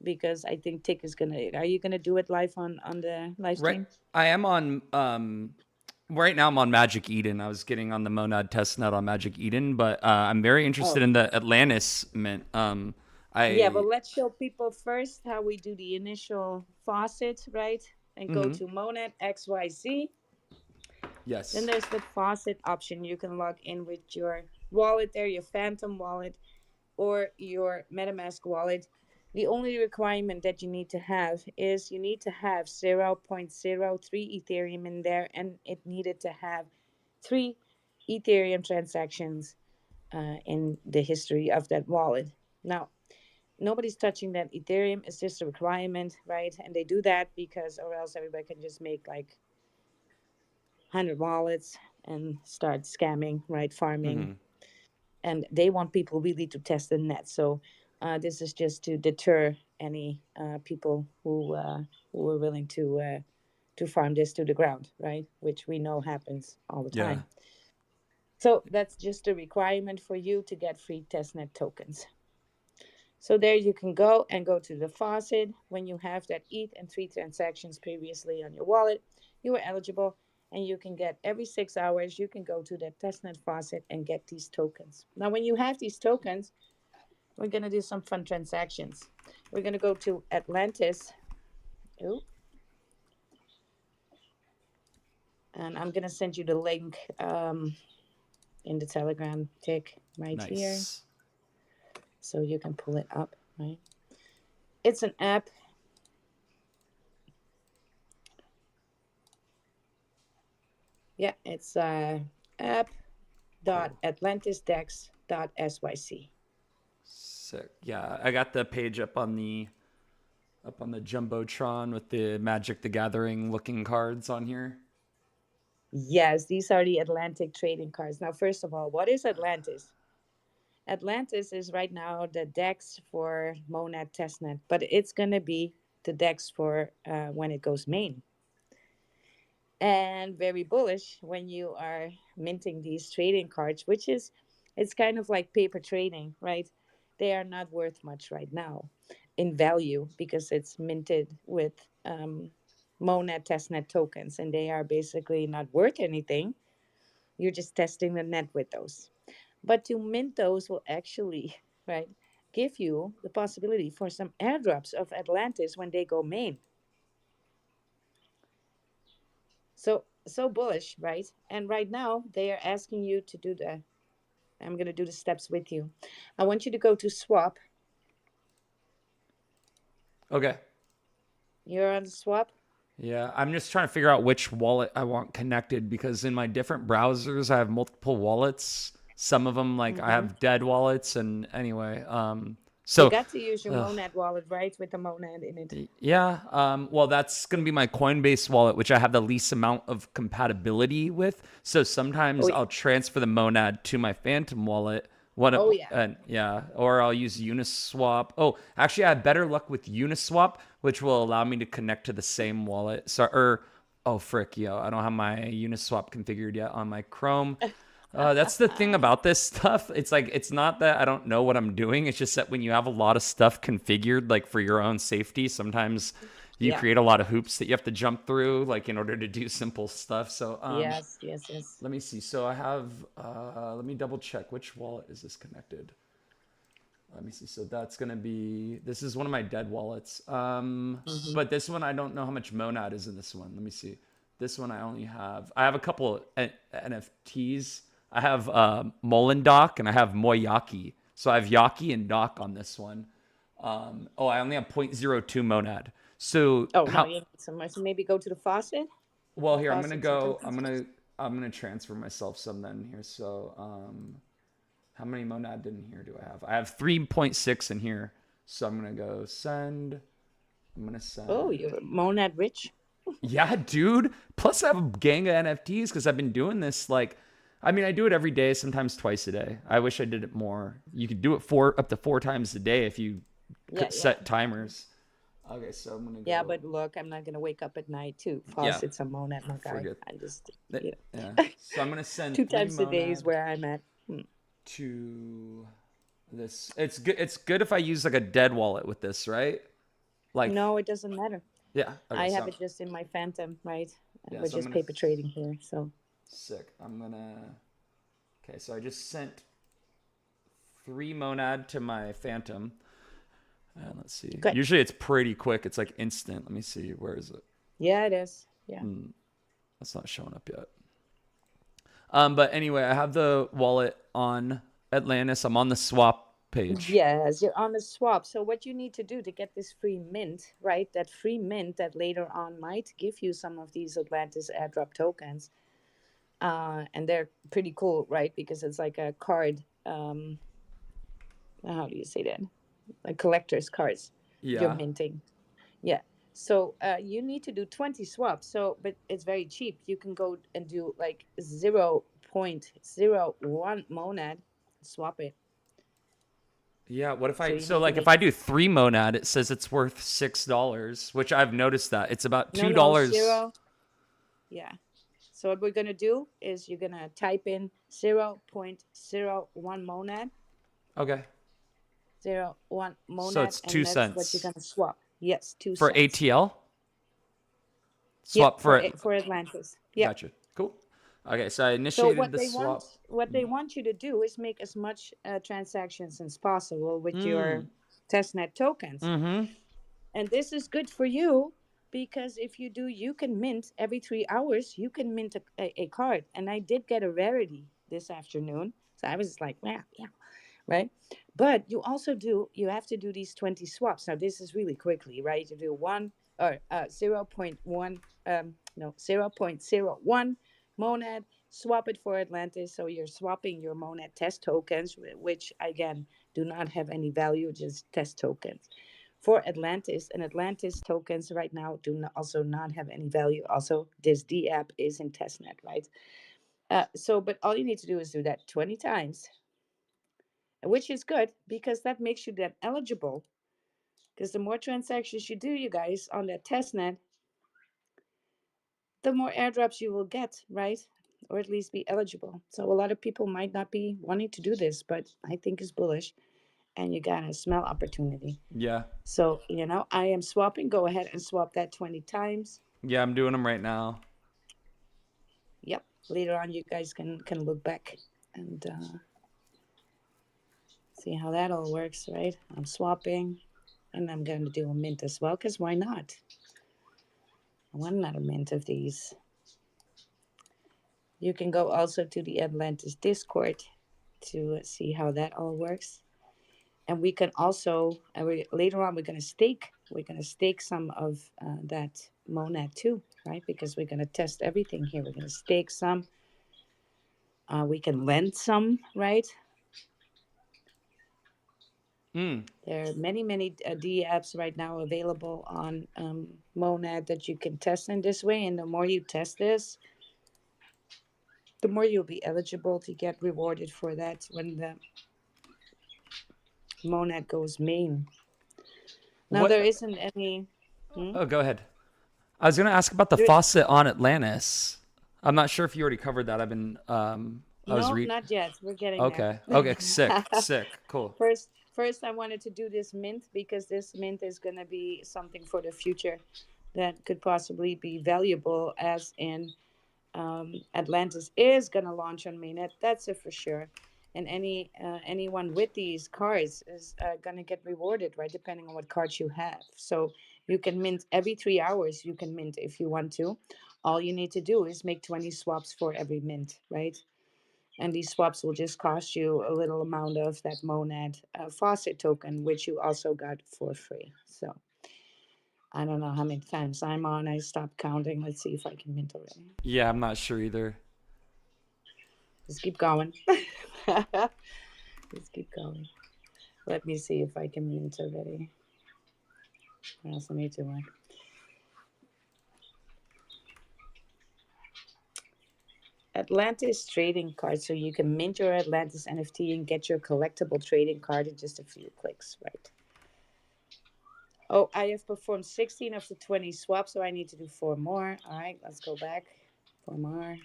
because I think Tick is gonna. Are you gonna do it live on the live Right. stream? I am on right now I'm on Magic Eden. I was getting on the Monad Testnet on Magic Eden, but I'm very interested Oh, in the Atlantis mint. yeah. But I let's show people first how we do the initial faucet, right? And go to Monad XYZ. Then yes. there's the faucet option. You can log in with your wallet there, your Phantom wallet, or your MetaMask wallet. The only requirement that you need to have is you need to have 0.03 Ethereum in there, and it needed to have 3 Ethereum transactions in the history of that wallet. Now, nobody's touching that Ethereum. It's just a requirement, right? And they do that because, or else everybody can just make like 100 wallets and start scamming, right? Farming. And they want people really to test the net. So this is just to deter any people who are willing to farm this to the ground, right? Which we know happens all the Yeah. time. So that's just a requirement for you to get free testnet tokens. So there you can go to the faucet. When you have that ETH and 3 transactions previously on your wallet, you are eligible, and you can get every 6 hours, you can go to that testnet faucet and get these tokens. Now, when you have these tokens, we're going to do some fun transactions. We're going to go to Atlantis. Ooh. And I'm going to send you the link in the Telegram tick right here, so you can pull it up, right? It's an app. Yeah, it's app.atlantisdex.syc. Sick. Yeah, I got the page up on the jumbotron with the Magic the Gathering looking cards on here. Yes, these are the Atlantic trading cards. Now, first of all, what is Atlantis? Atlantis is right now the DEX for Monad Testnet, but it's going to be the DEX for when it goes main. And very bullish when you are minting these trading cards, which is, it's kind of like paper trading, right? They are not worth much right now in value because it's minted with Monad Testnet tokens, and they are basically not worth anything. You're just testing the net with those. But to mint those will actually, right, give you the possibility for some airdrops of Atlantis when they go main. So bullish, right? And right now they are asking you to do I'm going to do the steps with you. I want you to go to swap. Okay. You're on the swap. Yeah, I'm just trying to figure out which wallet I want connected, because in my different browsers I have multiple wallets. Some of them, like I have dead wallets, and anyway, You so got to use your Monad wallet, right, with the Monad in it. yeah, well, that's gonna be my Coinbase wallet, which I have the least amount of compatibility with. So sometimes I'll transfer the Monad to my Phantom wallet. Yeah, or I'll use Uniswap. Oh, actually, I have better luck with Uniswap, which will allow me to connect to the same wallet. So, Oh, frick, yo. I don't have my Uniswap configured yet on my Chrome. That's the thing about this stuff. It's like, it's not that I don't know what I'm doing. It's just that when you have a lot of stuff configured, like for your own safety, sometimes you Yeah. create a lot of hoops that you have to jump through, like in order to do simple stuff. So, Yes, yes, yes. let me see. So I have, let me double check. Which wallet is this connected? Let me see. So that's going to be, this is one of my dead wallets. But this one, I don't know how much Monad is in this one. Let me see. This one, I have a couple NFTs. I have Molin Doc and I have Moyaki. So I have Yaki and Doc on this one. I only have 0.02 Monad. So Oh, no, you need some more. So maybe go to the faucet. well, here, I'm going to Faucets and go, tokens. I'm going to transfer myself some then here. So, how many Monad in here do I have? I have 3.6 in here. So I'm going to go send. I'm going to send. Oh, you're Monad rich. Yeah, dude. Plus, I have a gang of NFTs because I've been doing this I do it every day, sometimes twice a day. I wish I did it more. You could do it up to 4 times a day if you Yeah, could set timers. Okay, so I'm gonna go. yeah, but look, I'm not gonna wake up at night too. Faucets and Monad, my guy. Forget. I just, Yeah. So I'm gonna send 2 3 times a day is Monad where I'm at. to this. It's good. It's good if I use like a dead wallet with this, right? Like, No, it doesn't matter. yeah. Okay, I so have it just in my Phantom, right? yeah, We're so I'm just gonna paper trading here, so. sick. Okay, so I just sent 3 Monad to my Phantom. And let's see. Good. Usually it's pretty quick. It's like instant. Let me see. Where is it? Yeah, it is. Yeah. That's not showing up yet. But anyway, I have the wallet on Atlantis. I'm on the swap page. Yes, you're on the swap. So what you need to do to get this free mint, right? That free mint that later on might give you some of these Atlantis airdrop tokens. And they're pretty cool, right? Because it's like a card. How do you say that? Like collector's cards. You're Yeah. minting. Yeah. So you need to do 20 swaps. So, but it's very cheap. You can go and do like 0.01 Monad, swap it. Yeah. What if So I you so need to like if make I do 3 Monad, it says it's worth $6, which I've noticed that it's about no $2. zero. Yeah. So what we're gonna do is you're gonna type in 0.01 Monad, Okay. 0.1 So Monad, it's and 2 that's what you're cents gonna swap. Yes, for 2 cents. ATL. Yep, Swap for for Atlantis. Yep. Gotcha. Cool. Okay, so I So initiated the swap. what they want you to do is make as much transactions as possible with your testnet tokens, Mm-hmm. and this is good for you because if you do, you can mint every 3 hours. You can mint a card, and I did get a rarity this afternoon, so I was like, yeah, yeah, right. But you also do. You have to do these 20 swaps. Now this is really quickly, right? You do 0.1 no 0.01 Monad, swap it for Atlantis. So you're swapping your Monad test tokens, which again do not have any value, just test tokens for Atlantis. And Atlantis tokens right now do not, also not have any value. Also, this D app is in testnet, right? But all you need to do is do that 20 times, which is good because that makes you then eligible. Because the more transactions you do, you guys, on that testnet, the more airdrops you will get, right? Or at least be eligible. So a lot of people might not be wanting to do this, but I think it's bullish and you gotta smell opportunity. Yeah. So, I am swapping. Go ahead and swap that 20 times. Yeah, I'm doing them right now. Yep. Later on, you guys can look back and see how that all works, right? I'm swapping and I'm going to do a mint as well because why not? I want another mint of these. You can go also to the Atlantis Discord to see how that all works. And we can also, later on, we're going to stake. We're going to stake some of that Monad too, right? Because we're going to test everything here. We're going to stake some. We can lend some, right? There are many, many D apps right now available on Monad that you can test in this way. And the more you test this, the more you'll be eligible to get rewarded for that when the Monad goes main. Now, What? there isn't any. Oh, go ahead. I was gonna ask about the There- faucet on Atlantis. I'm not sure if you already covered that. I've been I was No, read. not yet. We're getting there. Okay. Okay. Sick. Sick. Cool. First, I wanted to do this mint because this mint is going to be something for the future that could possibly be valuable, as in Atlantis is going to launch on mainnet. That's it for sure. And anyone with these cards is going to get rewarded, right? Depending on what cards you have. So you can mint every 3 hours. You can mint if you want to. All you need to do is make 20 swaps for every mint, right? And these swaps will just cost you a little amount of that Monad faucet token, which you also got for free. So I don't know how many times I'm on. I stopped counting. Let's see if I can mint already. Yeah, I'm not sure either. Just keep going. Just keep going. Let me see if I can mint already. What else I need to work? Atlantis trading card. So you can mint your Atlantis NFT and get your collectible trading card in just a few clicks, right? Oh, I have performed 16 of the 20 swaps, so I need to do 4 more. All right, let's go back. 4 more.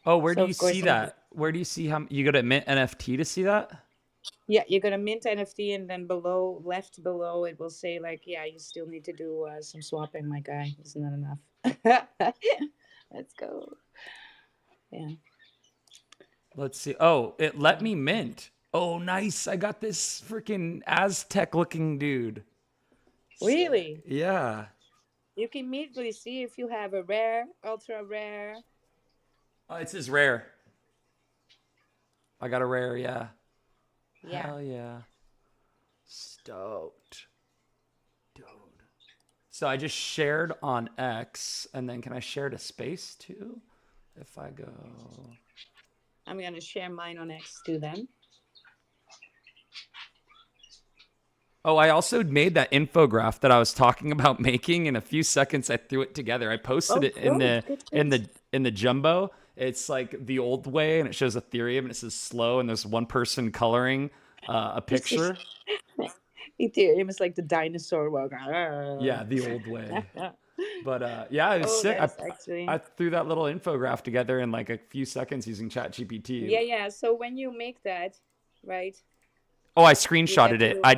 Oh, where do So, you of course, see that? Where do you see how you go to Mint NFT to see that? yeah, you're going to mint NFT, and then below, left below, it will say, like, yeah, you still need to do some swapping, my guy. It's not enough. Let's go. Yeah. Let's see. Oh, it let me mint. Oh, nice. I got this freaking Aztec looking dude. Really? Yeah. You can immediately see if you have a rare, ultra rare. Oh, it says rare. I got a rare, yeah. Yeah. Hell yeah. Stoked. Dude. So I just shared on X, and then can I share to space too? If I go. I'm going to share mine on X too then. Oh, I also made that infograph that I was talking about making. In a few seconds, I threw it together. I posted it in the jumbo. It's like the old way, and it shows Ethereum, and it says slow, and there's one person coloring a picture. Ethereum is like the dinosaur walk. Yeah, the old way. But yeah, it was Oh, sick. that's actually. I threw that little infograph together in like a few seconds using ChatGPT. Yeah. So when you make that, right? Oh, I You have screenshotted it. to. I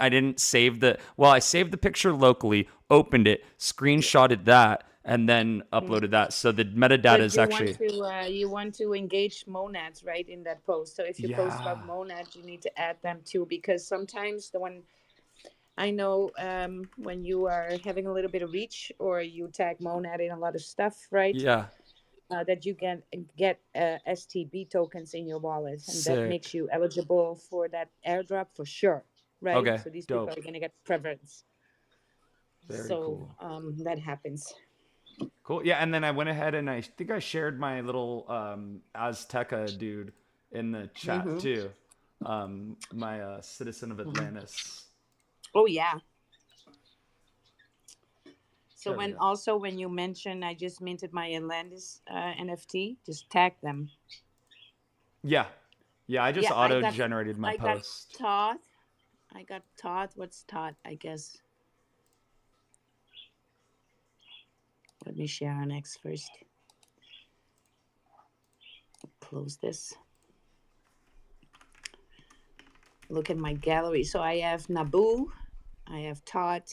didn't save the. Well, I saved the picture locally, opened it, screenshotted that, and then uploaded that. So the metadata But is actually. you want to engage monads, right, in that post. So if you post Yeah. about monads, you need to add them too, because sometimes the one I know when you are having a little bit of reach or you tag monad in a lot of stuff, right? Yeah. That you can get STB tokens in your wallet, and that Sick. makes you eligible for that airdrop for sure, right? Okay. So these people Dope. are gonna get preference. Very So cool. that happens. Cool. Yeah, and then I went ahead and I think I shared my little Azteca dude in the chat too. My citizen of Atlantis. Oh yeah. So There we go. when you mention I just minted my Atlantis NFT, just tag them. Yeah. Yeah, I just Yeah, auto-generated my I post. I got taught. What's taught? I guess. Let me share on X first. Close this. Look at my gallery. So I have Naboo. I have Todd.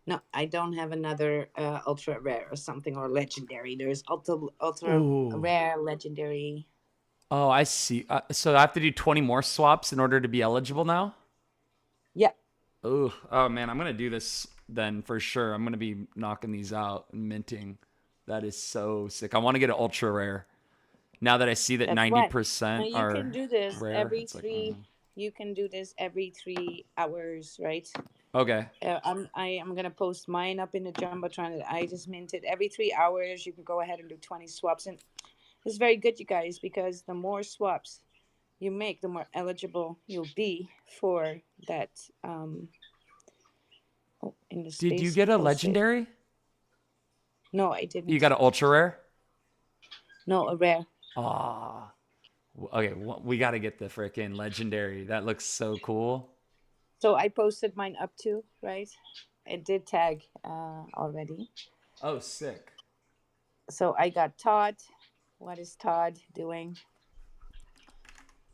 No, I don't have another ultra rare or something or legendary. There's ultra Ooh. rare, legendary. Oh, I see. So I have to do 20 more swaps in order to be eligible now? Yeah. Ooh. Oh, man. I'm going to do this then for sure. I'm going to be knocking these out and minting. That is so sick. I want to get an ultra rare. Now that I see that That's 90% you are can do this rare, every it's like, three. You can do this every 3 hours, right? Okay. I'm gonna post mine up in the jumbotron that I just minted. Every 3 hours, you can go ahead and do 20 swaps, and it's very good, you guys, because the more swaps you make, the more eligible you'll be for that. In the space. Did you get a legendary? No, I didn't. You got an ultra rare? No, a rare. Ah. Okay, we got to get the freaking legendary. That looks so cool. So I posted mine up too, right? It did tag already. Oh, sick. So I got Todd. What is Todd doing?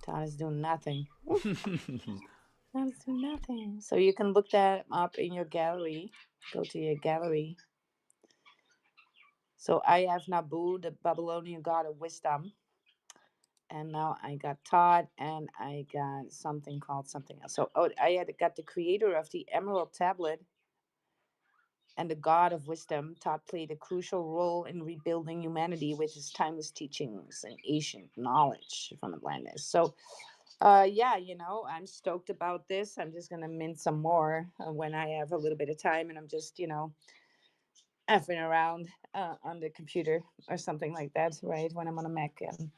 Todd is doing nothing. Todd is doing nothing. So you can look that up in your gallery. Go to your gallery. So I have Nabu, the Babylonian god of wisdom. And now I got Todd, and I got something called something else. So I had got the creator of the Emerald Tablet and the god of wisdom. Todd played a crucial role in rebuilding humanity with his timeless teachings and ancient knowledge from Atlantis. So, yeah, I'm stoked about this. I'm just gonna mint some more when I have a little bit of time, and I'm just, effing around on the computer or something like that, right? When I'm on a Mac, and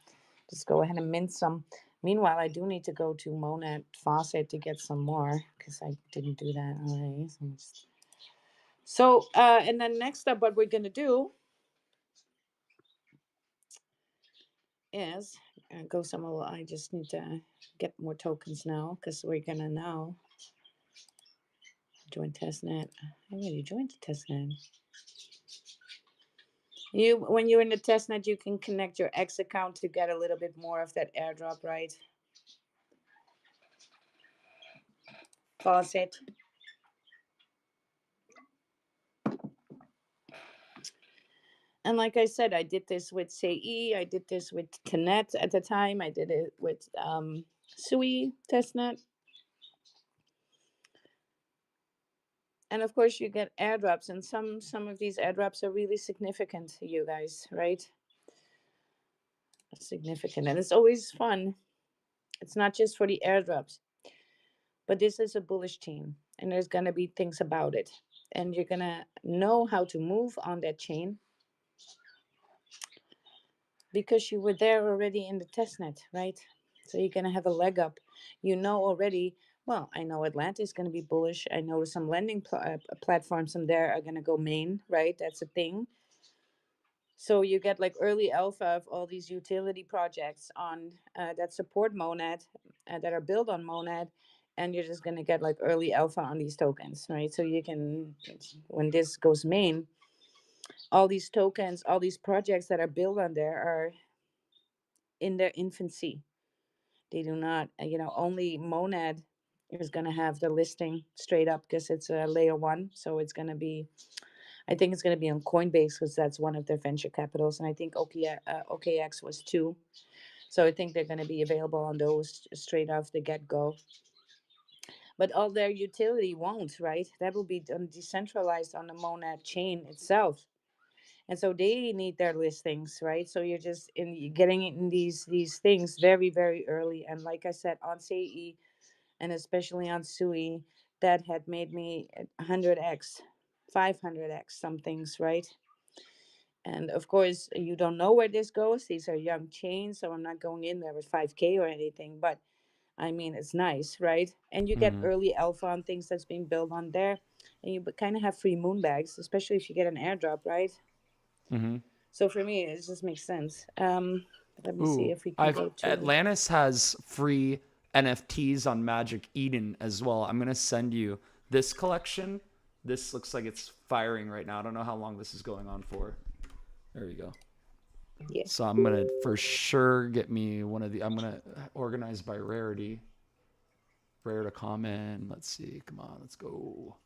just go ahead and mint some. Meanwhile, I do need to go to Monad Faucet to get some more because I didn't do that already. And then next up, what we're gonna do is go somewhere. I just need to get more tokens now because we're gonna now join testnet. I already joined the testnet. When you're in the testnet, you can connect your X account to get a little bit more of that airdrop, right? Faucet. And like I said, I did this with CE. I did this with Tenet at the time. I did it with Sui testnet. And of course, you get airdrops, and some of these airdrops are really significant to you guys, right? Significant, and it's always fun. It's not just for the airdrops, but this is a bullish team, and there's gonna be things about it, and you're gonna know how to move on that chain because you were there already in the testnet, right? So you're gonna have a leg up. You know already. Well, I know Atlanta is gonna be bullish. I know some lending platforms from there are gonna go main, right? That's a thing. So you get like early alpha of all these utility projects on that support Monad, that are built on Monad, and you're just gonna get like early alpha on these tokens, right? So you can, when this goes main, all these tokens, all these projects that are built on there are in their infancy. They do not, only Monad is gonna have the listing straight up because it's a layer one, so it's gonna be. I think it's going to be on Coinbase because that's one of their venture capitals, and I think OKX was too. So I think they're going to be available on those straight off the get go. But all their utility won't, right? That will be done decentralized on the Monad chain itself, and so they need their listings, right? So you're just getting in these things very very early, and like I said, on CE and especially on Sui, that had made me 100x, 500x some things, right? And of course, you don't know where this goes. These are young chains, so I'm not going in there with 5K or anything. But I mean, it's nice, right? And you get Mm-hmm. early alpha on things that's being built on there, and you kind of have free moon bags, especially if you get an airdrop, right? Mm-hmm. So for me, it just makes sense. Let me see Ooh, if we can I've go to. Atlantis has free NFTs on Magic Eden as well. I'm gonna send you this collection. This looks like it's firing right now. I don't know how long this is going on for. There you go. Yeah. So I'm gonna for sure get me one of the. I'm gonna organize by rarity. Rare to common. Let's see. Come on, let's go.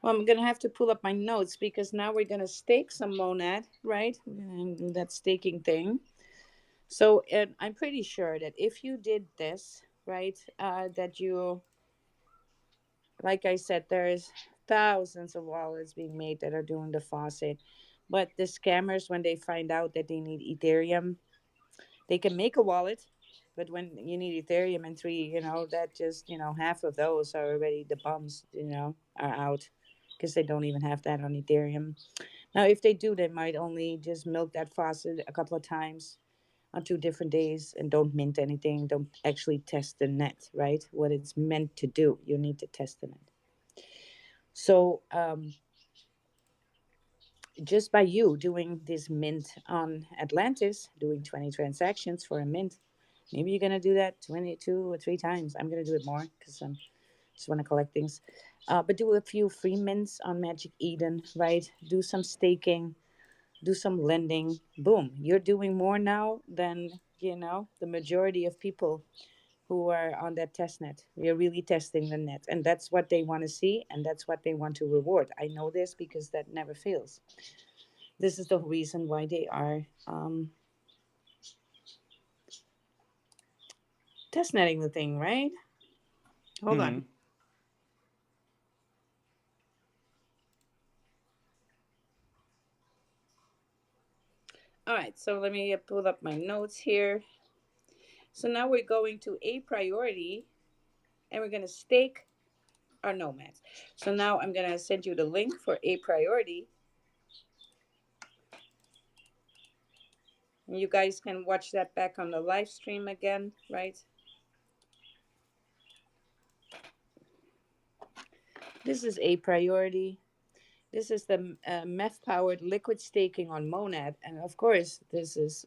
Well, I'm gonna have to pull up my notes because now we're gonna stake some Monad, right? We're gonna do that staking thing. So I'm pretty sure that if you did this, right, that you, like I said, there's thousands of wallets being made that are doing the faucet. But the scammers, when they find out that they need Ethereum, they can make a wallet. But when you need Ethereum and three, that just, half of those are already the bums, are out because they don't even have that on Ethereum. Now, if they do, they might only just milk that faucet a couple of times on 2 different days and don't mint anything, don't actually test the net, right? What it's meant to do. You need to test the net. So just by you doing this mint on Atlantis, doing 20 transactions for a mint, maybe you're going to do that 22 or 3 times. I'm going to do it more because Just want to collect things. But do a few free mints on Magic Eden, right? Do some staking, do some lending. Boom, you're doing more now than, the majority of people who are on that test net. We're really testing the net. And that's what they want to see. And that's what they want to reward. I know this because that never fails. This is the reason why they are test netting the thing, right? Hold on. All right, so let me pull up my notes here. So now we're going to a priority and we're going to stake our nomads. So now I'm going to send you the link for a priority. And you guys can watch that back on the live stream again, right? This is a priority. This is the MEF-powered liquid staking on Monad. And of course, this is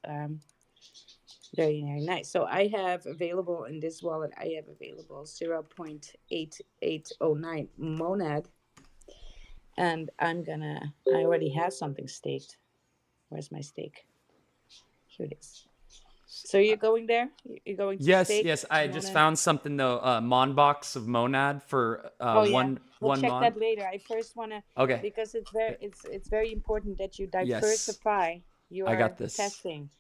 very, very nice. So I have available in this wallet, I have available 0.8809 Monad. And I already have something staked. Where's my stake? Here it is. So you're going there? You're going to stake? Yes. I just found something though. MON box of Monad for one We'll check MON. that later. I first want to, Okay. because it's very important that you Yes. diversify your I got this. testing.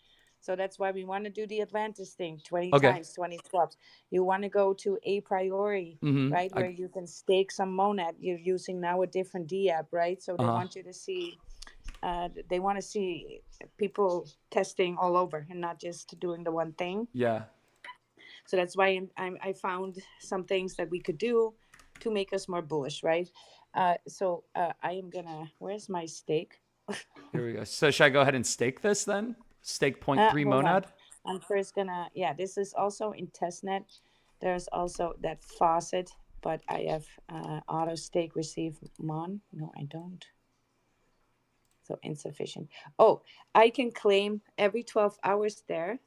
So that's why we want to do the Atlantis thing 20 Okay. times, 20 swaps. You want to go to a priori, right? Where you can stake some Monad. You're using now a different D app, right? So they want you to see, they want to see people testing all over and not just doing the one thing. Yeah. So that's why I found some things that we could do to make us more bullish, right? So I am gonna. Where's my stake? Here we go. So should I go ahead and stake this then? Stake 0.3 Hold on. Monad. I'm first gonna. Yeah, this is also in testnet. There's also that faucet, but I have auto stake receive MON. No, I don't. So insufficient. Oh, I can claim every 12 hours there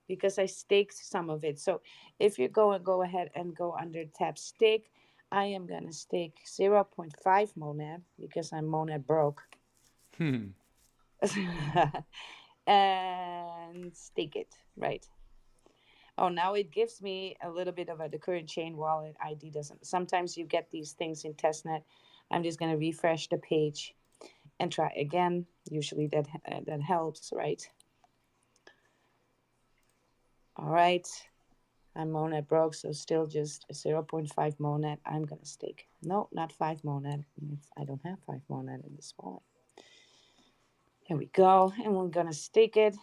because I staked some of it. So if you go ahead and go under tab stake, I am going to stake 0.5 Monad because I'm Monad broke. And stake it, right? Oh, now it gives me a little bit of the current chain wallet ID doesn't. Sometimes you get these things in testnet. I'm just going to refresh the page and try again. Usually that helps, right? All right. I'm Monad broke, so still just 0.5 Monad. I'm going to stake. No, not 5 Monad. I don't have 5 Monad in this wallet. Here we go. And we're going to stake it.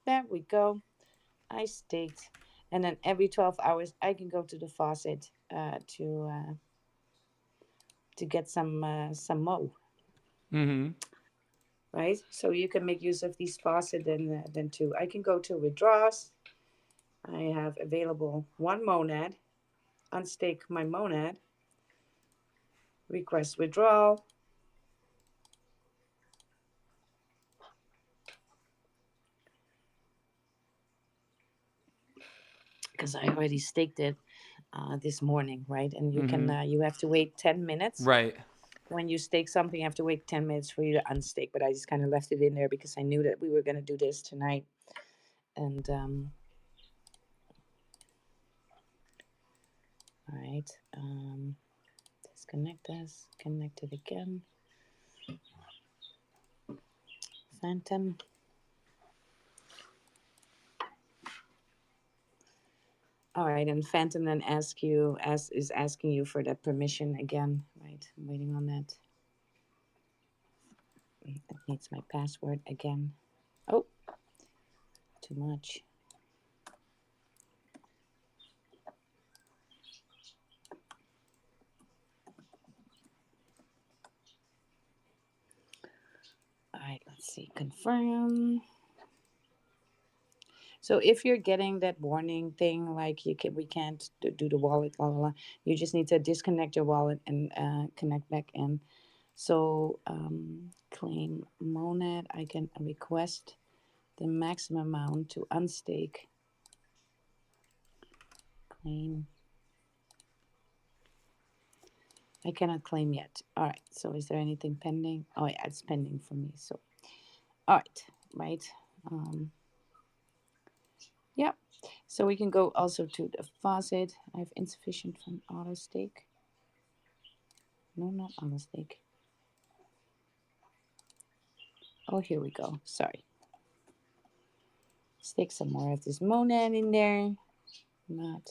There we go. I staked. And then every 12 hours, I can go to the faucet to get some Mo. Right? So you can make use of these faucet then too. I can go to withdraws. I have available 1 Monad. Unstake my Monad. Request withdrawal. Because I already staked it this morning, right? And you can you have to wait 10 minutes. Right. When you stake something, you have to wait 10 minutes for you to unstake. But I just kind of left it in there because I knew that we were going to do this tonight. And all right, disconnect this, connect it again. Phantom. All right, and Phantom then is asking you for that permission again, right? I'm waiting on that. It needs my password again. Oh, too much. All right, let's see. Confirm. So if you're getting that warning thing, like we can't do the wallet, blah, blah, blah, you just need to disconnect your wallet and connect back in. So claim Monad, I can request the maximum amount to unstake. Claim I cannot claim yet. All right. So is there anything pending? Oh yeah, it's pending for me. So all right, right. Um, yeah. So we can go also to the faucet. I have insufficient from auto stake. No, not auto stake. Oh, here we go. Sorry. Stick some more of this Monad in there. Not.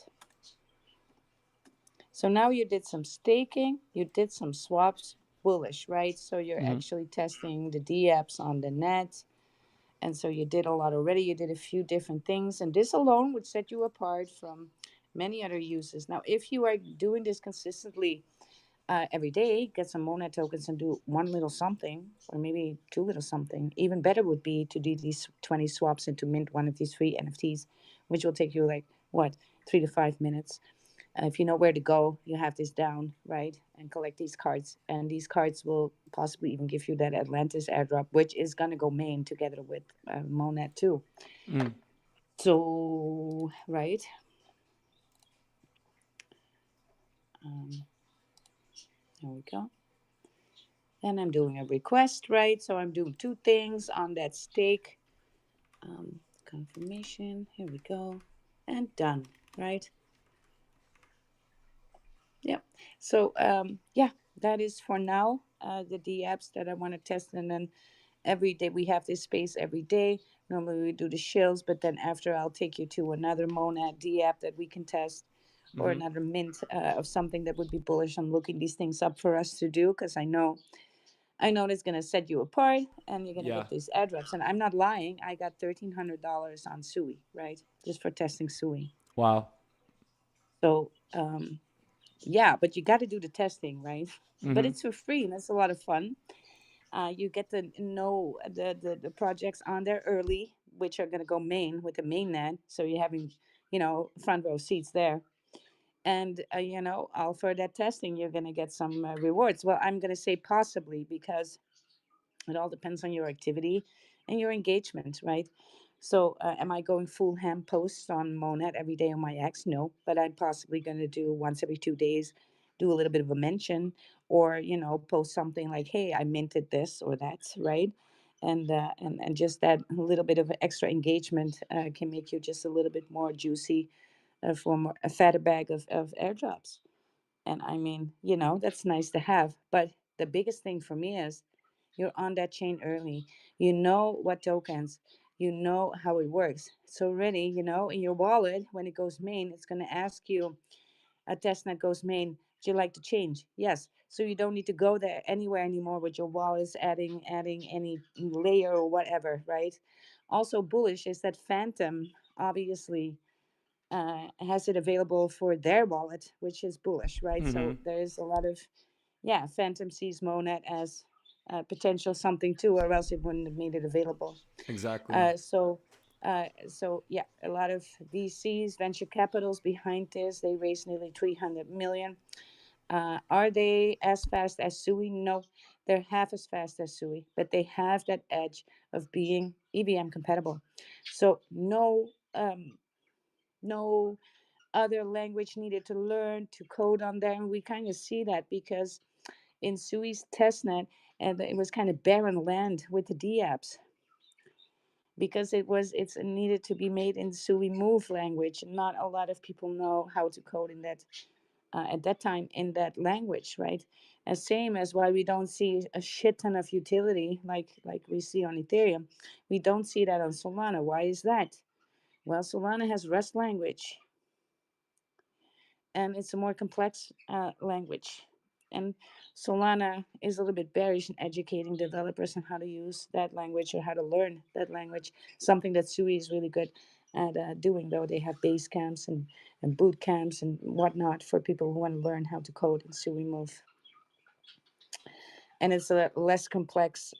So now you did some staking. You did some swaps. Bullish, right? So you're Hmm. actually testing the DApps on the net. And so you did a lot already. You did a few different things. And this alone would set you apart from many other users. Now, if you are doing this consistently every day, get some Monad tokens and do one little something, or maybe two little something. Even better would be to do these 20 swaps and to mint one of these free NFTs, which will take you like, what, 3 to 5 minutes. If you know where to go, you have this down, right? And collect these cards. And these cards will possibly even give you that Atlantis airdrop, which is going to go main together with Monad too. Mm. So, right. Um, there we go. And I'm doing a request, right? So I'm doing two things on that stake. Confirmation. Here we go. And done, right? Yep. So, yeah, that is for now the D apps that I want to test. And then every day we have this space every day. Normally we do the shills, but then after I'll take you to another Monad D app that we can test or Hmm. another mint of something that would be bullish. I'm looking these things up for us to do because I know it's gonna set you apart, and you're gonna Yeah. get these airdrops. And I'm not lying. I got $1,300 on Sui, right, just for testing Sui. Wow. So yeah, but you got to do the testing, right? But Hmm. it's for free, and it's a lot of fun. You get to know the projects on there early, which are gonna go main with the mainnet. So you're having, front row seats there. And all for that testing, you're gonna get some rewards. Well, I'm gonna say possibly because it all depends on your activity and your engagement, right? So, am I going full ham posts on Monad every day on my ex? No, but I'm possibly going to do once every 2 days, do a little bit of a mention, or post something like, "Hey, I minted this or that," right? And just that little bit of extra engagement can make you just a little bit more juicy for a fatter bag of airdrops. And I mean, that's nice to have. But the biggest thing for me is you're on that chain early. You know what tokens, you know how it works. So already, in your wallet, when it goes main, it's going to ask you a testnet goes main. Do you like to change? Yes. So you don't need to go there anywhere anymore with your wallets adding any layer or whatever, right? Also bullish is that Phantom obviously has it available for their wallet, which is bullish, right? Hmm. So there's a lot of, yeah, Phantom sees Monad as potential something too, or else it wouldn't have made it available. Exactly. So yeah, a lot of VCs, venture capitals behind this. They raised nearly 300 million. Are they as fast as Sui? No, they're half as fast as Sui, but they have that edge of being EVM compatible. So no other language needed to learn to code on there. And we kind of see that because in Sui's testnet, and it was kind of barren land with the D apps because it's needed to be made in Sui move language. Not a lot of people know how to code in that at that time in that language, right? And same as why we don't see a shit ton of utility like we see on Ethereum. We don't see that on Solana. Why is that? Well, Solana has Rust language, and it's a more complex language. And Solana is a little bit bearish in educating developers on how to use that language or how to learn that language. Something that Sui is really good at doing, though. They have base camps and boot camps and whatnot for people who want to learn how to code in Sui Move. And it's a less complex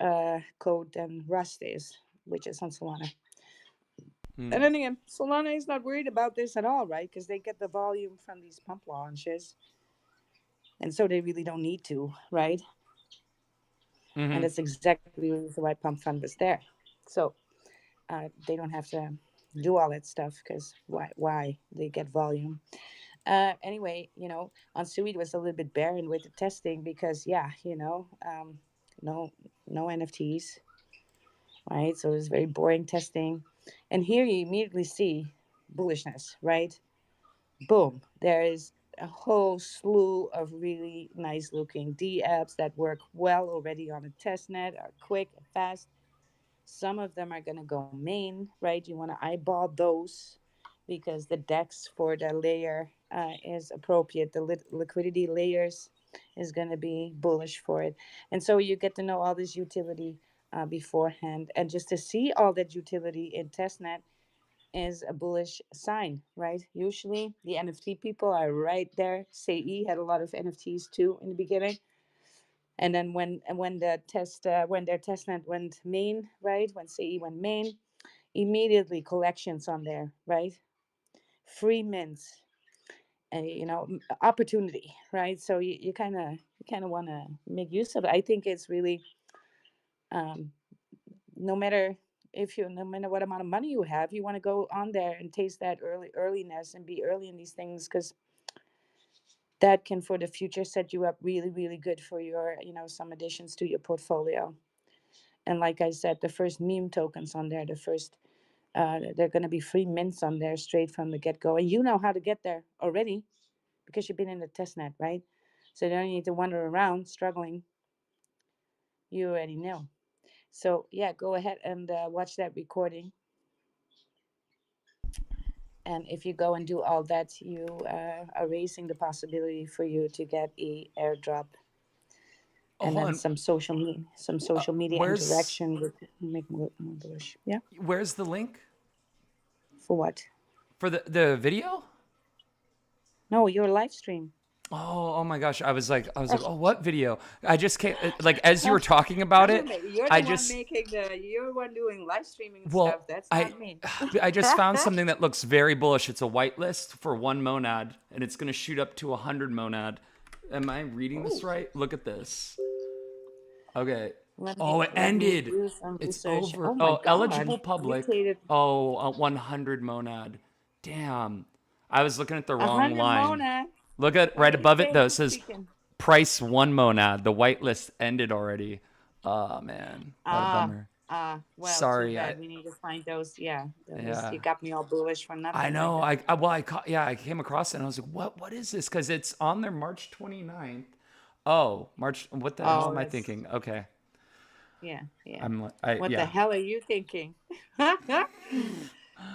code than Rust is, which is on Solana. And Mm. then again, Solana is not worried about this at all, right? Because they get the volume from these pump launches, and so they really don't need to, right? And Hmm. that's exactly the reason why Pump Fund was there. So they don't have to do all that stuff because why? They get volume. Anyway, on Sui it was a little bit barren with the testing because, yeah, no, no NFTs, right? So it was very boring testing. And here you immediately see bullishness, right? Boom, there is a whole slew of really nice looking D apps that work well already on a test net, are quick and fast. Some of them are going to go main, right? You want to eyeball those because the DEX for the layer is appropriate. The liquidity layers is going to be bullish for it. And so you get to know all this utility beforehand. And just to see all that utility in testnet is a bullish sign, right? Usually the NFT people are right there. Sei had a lot of NFTs too in the beginning. And then when when their testnet went main, right? When Sei went main, immediately collections on there, right? Free mints, and opportunity, right? So you kind of want to make use of it. I think it's really um, no matter no matter what amount of money you have, you want to go on there and taste that earliness and be early in these things because that can for the future set you up really really good for your some additions to your portfolio. And like I said, the first meme tokens on there, the first they're going to be free mints on there straight from the get-go, and you know how to get there already because you've been in the test net, right? So you don't need to wander around struggling. You already know. So yeah, go ahead and watch that recording. And if you go and do all that, you are raising the possibility for you to get a airdrop, and Hold then on. some social media Where's interaction would make more bullish. Yeah. where's the link For what? for the video? No, your live stream. Oh my gosh. I was like, oh, what video? I just came like as you were talking about it, You're I the one just making you're the one doing live streaming and stuff. well, That's I not me. I just found something that looks very bullish. It's a whitelist for one monad, and it's gonna shoot up to 100 monad. Am I reading this Oh, right? Look at this. Okay. let me Oh, it let me ended. do some It's research. over. Oh my Oh, God, eligible public. mutated Oh, 100 monad. Damn. I was looking at the wrong 100 line. Mona. Look at What right are you above it though. It saying? says Speaking. price one monad. The whitelist ended already. Oh man, what a Ah, bummer. well, too Sorry. bad. We need to find those. Yeah, those. Yeah. You got me all bullish for I nothing like know. that. I came across it and I was like, what is this? Because it's on there March 29th. Oh, March. What the hell Oh, am I that's thinking? Okay. yeah, yeah. I'm like, I What the yeah. hell are you thinking?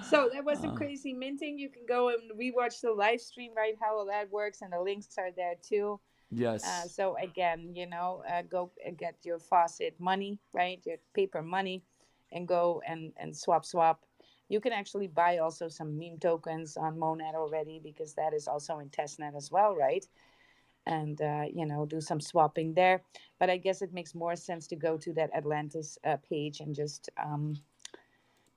So there was some crazy minting. You can go and rewatch the live stream, right? How all that works, and the links are there too. Yes. So again, go and get your faucet money, right? Your paper money, and go and swap. You can actually buy also some meme tokens on Monad already because that is also in testnet as well, right? And do some swapping there. But I guess it makes more sense to go to that Atlantis page and just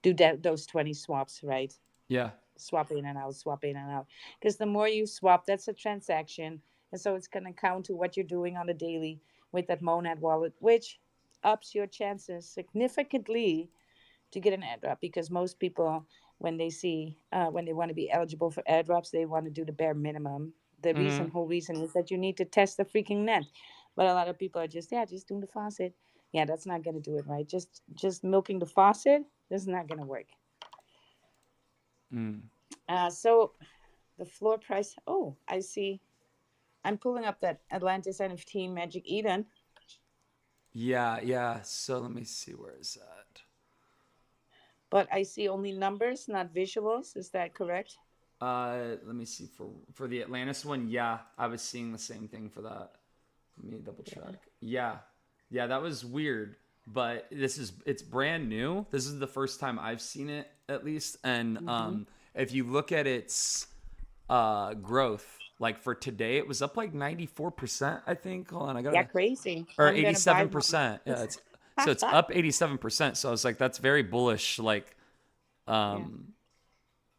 do those 20 swaps, right? Yeah. Swap in and out, swap in and out. Because the more you swap, that's a transaction. And so it's going to count to what you're doing on a daily with that Monad wallet, which ups your chances significantly to get an airdrop. Because most people, when they see, when they want to be eligible for airdrops, they want to do the bare minimum. The Mm-hmm. whole reason is that you need to test the freaking net. But a lot of people are just doing the faucet. Yeah, that's not going to do it, right? Just milking the faucet, this is not going to work. Mm. So the floor price. Oh, I see. I'm pulling up that Atlantis NFT Magic Eden, Yeah. Yeah. So let me see. Where is that? but I see only numbers, not visuals. Is that correct? Let me see for the Atlantis one. Yeah, I was seeing the same thing for that. Let me double Yeah. check. Yeah, yeah, that was weird. But it's brand new. This is the first time I've seen it at least. And Mm-hmm. if you look at its growth, like for today, it was up like 94%. I think. Hold on, I Yeah, gotta crazy. or I'm eighty gonna buy seven one. percent. Yeah, it's up 87%. So I was like, that's very bullish. Like, Yeah. um,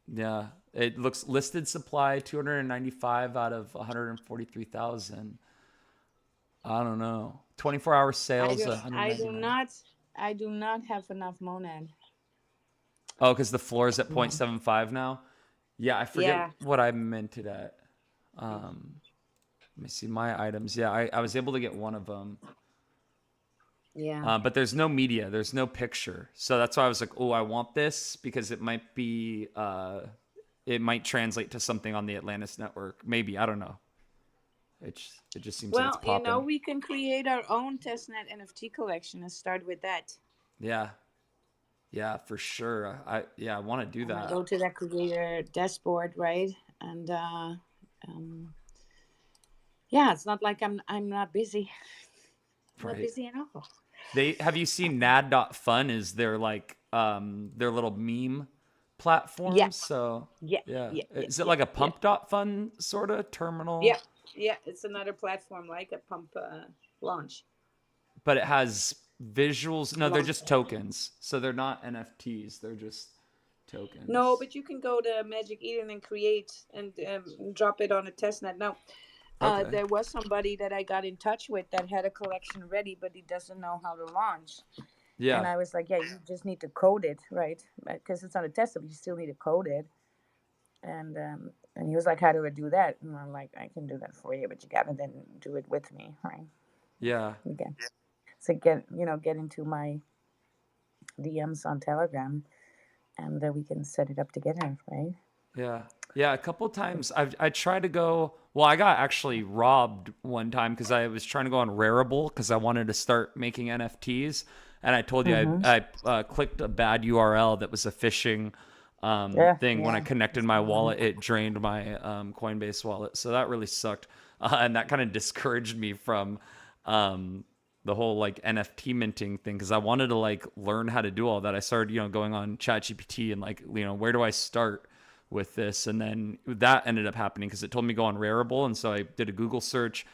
yeah, it looks listed supply 295 out of 143,000. I don't know. 24-hour I sales do. I do 199. not. I do not have enough Monad. Oh, because the floor is at No. 0.75 now. Yeah, I forget Yeah. what I meant it at. Let me see my items. Yeah, I was able to get one of them. Yeah. But there's no media, there's no picture. So that's why I was like, oh, I want this because it might be, it might translate to something on the Atlantis network. Maybe, I don't know. It just seems like it's Well, popping. we can create our own testnet NFT collection and start with that. Yeah. Yeah, for sure. I want to do And I that. go to that creator dashboard, right? And yeah, it's not like I'm not busy. I'm not Right. busy at all. Have you seen nad.fun is their like their little meme Yeah, platform? So yeah, yeah. yeah, yeah, Is it yeah, like a yeah, pump.fun sort of yeah, terminal? yeah. It's another platform like a pump launch. But it has visuals. No, they're Launch. just tokens. So they're not NFTs. They're just No, tokens. but you can go to Magic Eden and create and drop it on a testnet. Now, Okay. there was somebody that I got in touch with that had a collection ready, but he doesn't know how to launch. And Yeah. I was like, yeah, you just need to code it, right? Because it's on a test, but you still need to code it. And he was like, how do I do that? And I'm like, I can do that for you, but you gotta then do it with me, right? Yeah. Again, so get into my DMs on Telegram, and then we can set it up together, right? Yeah. Yeah, a couple times I tried to go. Well, I got actually robbed one time because I was trying to go on Rarible because I wanted to start making NFTs, and I told you Mm-hmm. I clicked a bad URL that was a phishing Yeah, thing. When I yeah. connected my wallet, it drained my Coinbase wallet, so that really sucked, and that kind of discouraged me from the whole like NFT minting thing because I wanted to like learn how to do all that. I started going on ChatGPT and like where do I start with this, and then that ended up happening because it told me go on Rarible, and so I did a Google search.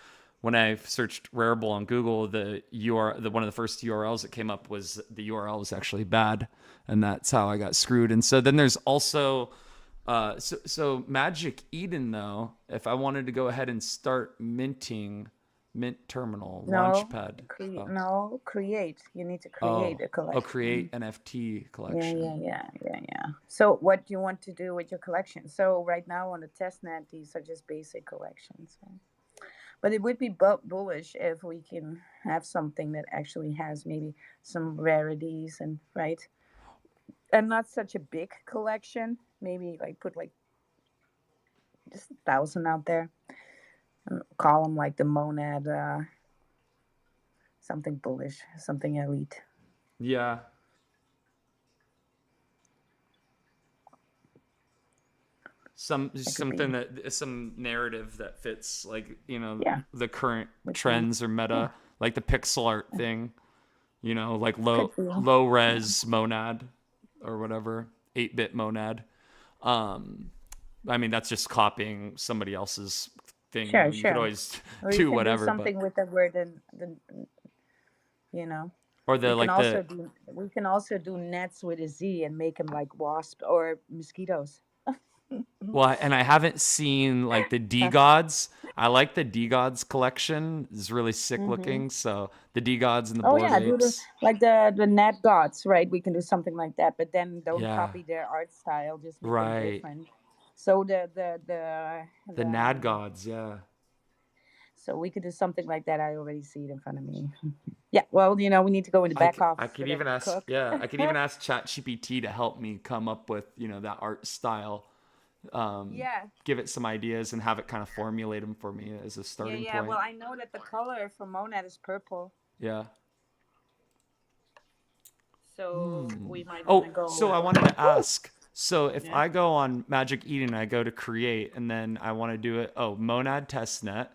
When I searched Rarible on Google, one of the first URLs that came up was the URL was actually bad, and that's how I got screwed. And so then there's also so Magic Eden though. If I wanted to go ahead and start minting Mint Terminal No, Launchpad, oh no, create. You need to create oh a oh, collection. create NFT Yeah, yeah, collection. yeah, yeah, yeah. So, what do you want to do with your collection? So, right now on the testnet, these are just basic collections. Right? But it would be bullish if we can have something that actually has maybe some rarities and right, and not such a big collection. Maybe like put like just 1,000 out there and call them like the Monad, something bullish, something elite. Yeah. That could Something be, that some narrative that fits like yeah, the current which one? trends or Yeah, meta, like the pixel art thing, like could be. low Yeah. res monad or whatever, 8-bit monad. um I mean that's just copying somebody else's thing. Sure, You could sure. always Or you do can do whatever, but something with the word and the you know. or We the can like also the do nets with a Z and make them like wasp or mosquitoes. well, and I haven't seen like the D gods. I like the D gods collection. It's really sick Mm-hmm. looking. So the D gods and the Oh bored yeah, do the apes. like the net gods, right? We can do something like that, but then don't Yeah, copy their art style. Just make them right. different. So the The Nad gods, yeah. so we could do something like that. I already see it in front of me. Yeah. Well, we need to go in the back I office so could that even we ask, cook. yeah, I could even ask ChatGPT to help me come up with, that art style. Yeah. Give it some ideas and have it kind of formulate them for me as a Yeah. starting Yeah. Well, point. I know that the color for Monad is purple, Yeah. so we might want to Oh, so I go. wanted to ask. So if Yeah. I go on Magic Eden, I go to create, and then I want to do it. Oh, Monad Testnet,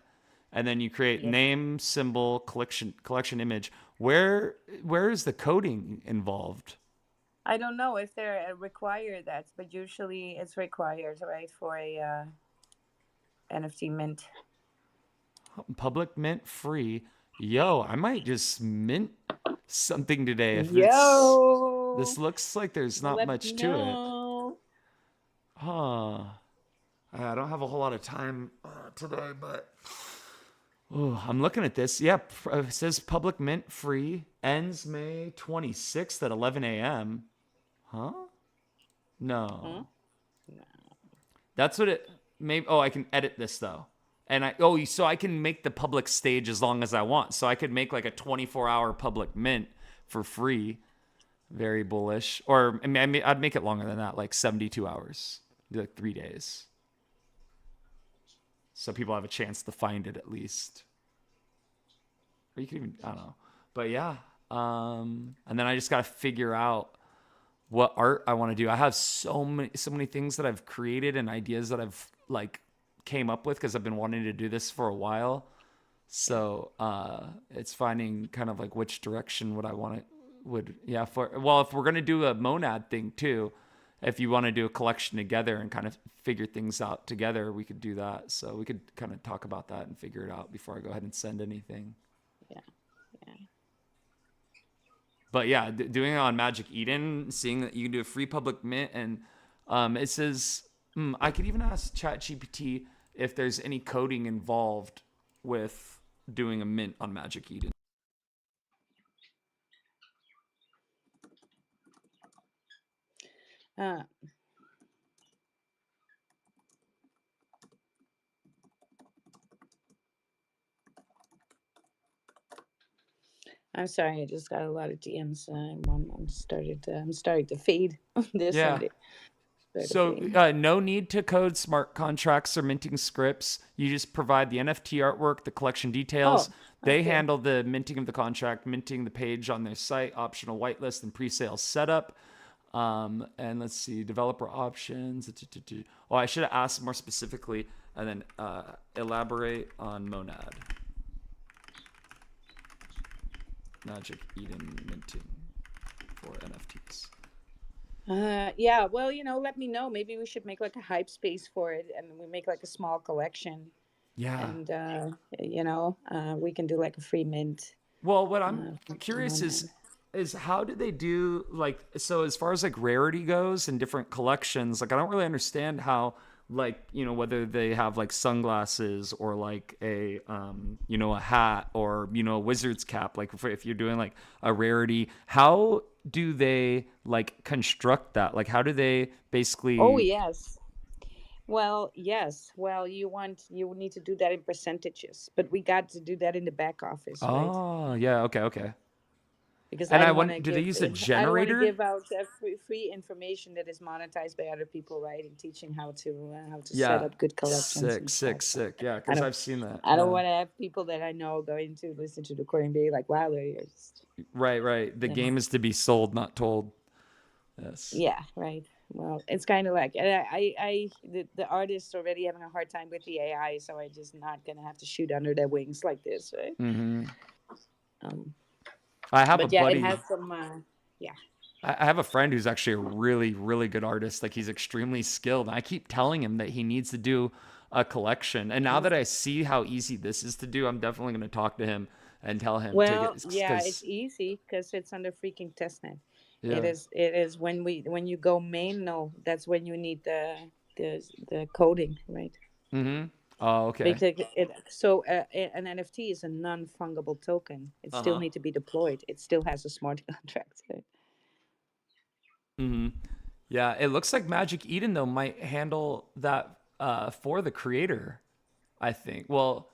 and then you create Yeah. name, symbol, collection image. Where is the coding involved? I don't know if they're require that, but usually it's required, right, for a NFT mint. Public mint free. Yo, I might just mint something today if it's. This Yo, looks like there's not let me much to it. know. Huh. I don't have a whole lot of time today, but I'm looking at this. Yep, it says public mint free ends May 26th at 11 a.m. Huh? Hmm? No. That's what it maybe. Oh, I can edit this though. so I can make the public stage as long as I want. So I could make like a 24-hour public mint for free. Very bullish. Or I mean, I'd make it longer than that, like 72 hours, like 3 days. So people have a chance to find it at least. Or you could even, I don't know. But yeah. And then I just got to figure out what art I want to do. I have so many things that I've created and ideas that I've like came up with because I've been wanting to do this for a while. So it's finding kind of like which direction would I want to if we're gonna do a Monad thing too, if you want to do a collection together and kind of figure things out together, we could do that. So we could kind of talk about that and figure it out before I go ahead and send anything. Yeah. But yeah, doing it on Magic Eden, seeing that you can do a free public mint, and it says I could even ask ChatGPT if there's any coding involved with doing a mint on Magic Eden. I'm sorry, I just got a lot of DMs. I'm starting to fade this Yeah. Sunday. So no need to code smart contracts or minting scripts. You just provide the NFT artwork, the collection details. They handle the minting of the contract, minting the page on their site, optional whitelist, and pre-sale setup. And let's see, developer options. Oh, I should have asked more specifically, and then elaborate on Monad. Magic Eden minting for NFTs. Yeah, well, let me know. Maybe we should make like a hype space for it, and we make like a small collection. Yeah. And we can do like a free mint. Well, what I'm curious is how do they do, like, so as far as like rarity goes in different collections, like I don't really understand how, like, whether they have like sunglasses or like a a hat or a wizard's cap, like if you're doing like a rarity, how do they like construct that? Like how do they basically yes, you need to do that in percentages, but we got to do that in the back office, right? Yeah, okay. Because and I don't want to do they use a I don't want generator? to give out free information that is monetized by other people, right? And teaching how to set up good collections. Sick. Yeah, because I've seen that. I don't want to have people that I know going to listen to the recording and be like, "Wow, they're just..." Right. The game is to be sold, not told. Yes. Yeah, right. Well, it's kind of like, and the artists already having a hard time with the AI, so I'm just not gonna have to shoot under their wings like this, right? Mm-hmm. I have a buddy. It has some. I have a friend who's actually a really, really good artist. Like he's extremely skilled. And I keep telling him that he needs to do a collection. And now that I see how easy this is to do, I'm definitely going to talk to him and tell him. It's easy because it's under freaking testnet. Yeah. It is when you go main. No, that's when you need the coding, right? Mm-hmm. Oh, okay. Because an NFT is a non-fungible token. It still needs to be deployed. It still has a smart contract. Right? Mm-hmm. Yeah, it looks like Magic Eden though might handle that for the creator, I think. Well,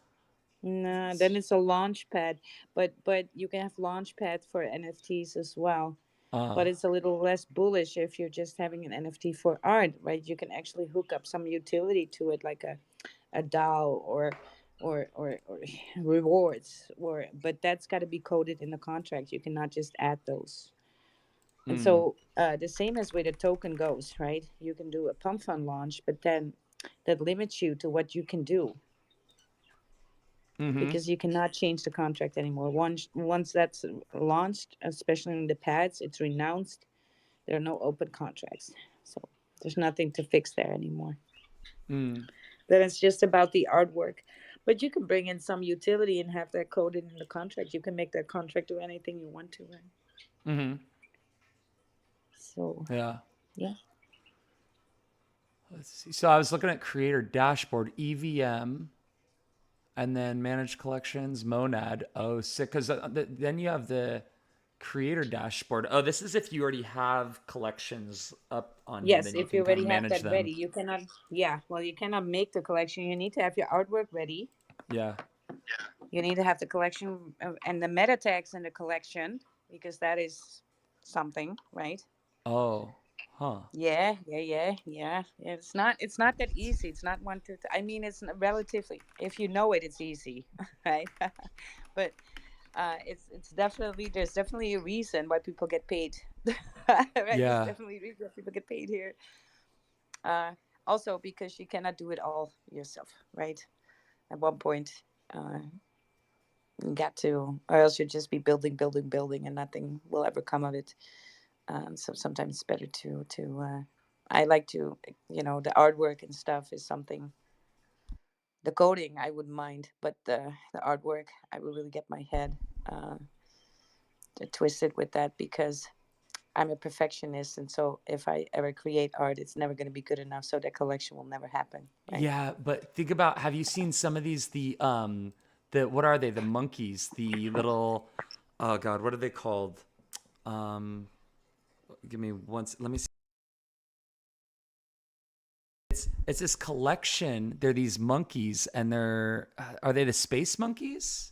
no, then it's a launch pad, but you can have launch pad for NFTs as well. But it's a little less bullish if you're just having an NFT for art, right? You can actually hook up some utility to it, like a DAO or rewards, but that's got to be coded in the contract. You cannot just add those. And so the same as with a token goes, right? You can do a pump fund launch, but then that limits you to what you can do. Mm-hmm. Because you cannot change the contract anymore. Once that's launched, especially in the pads, it's renounced. There are no open contracts. So there's nothing to fix there anymore. Then it's just about the artwork. But you can bring in some utility and have that coded in the contract. You can make that contract do anything you want to, right? Mm-hmm. So yeah. Let's see. So I was looking at creator dashboard, EVM, and then manage collections, Monad. Oh, sick. Because then you have the Creator dashboard. Oh, this is if you already have collections up on here, Yes, then you if you can kind of already have manage that them. ready, you cannot. Yeah, well, you cannot make the collection. You need to have your artwork ready. Yeah. You need to have the collection and the meta tags in the collection because that is something, right? Oh, huh. Yeah. It's not that easy. It's not one to. I mean, it's relatively. If you know it, it's easy, right? But it's definitely there's definitely a reason why people get paid, right? There's Yeah. definitely a reason why people get paid here. Uh, Also because you cannot do it all yourself, right? At one point, you got to, or else you'll just be building, and nothing will ever come of it. So sometimes it's better to. I like to, the artwork and stuff is something. The coding I wouldn't mind, but the artwork I would really get my head uh, twisted with that because I'm a perfectionist, and so if I ever create art, it's never going to be good enough. So that collection will never happen, right? Yeah, but think about, have you seen some of these, the what are they? The monkeys, the little, oh God, what are they called? Um Give me let me see. It's this collection. They're these monkeys, and they're are they the space monkeys?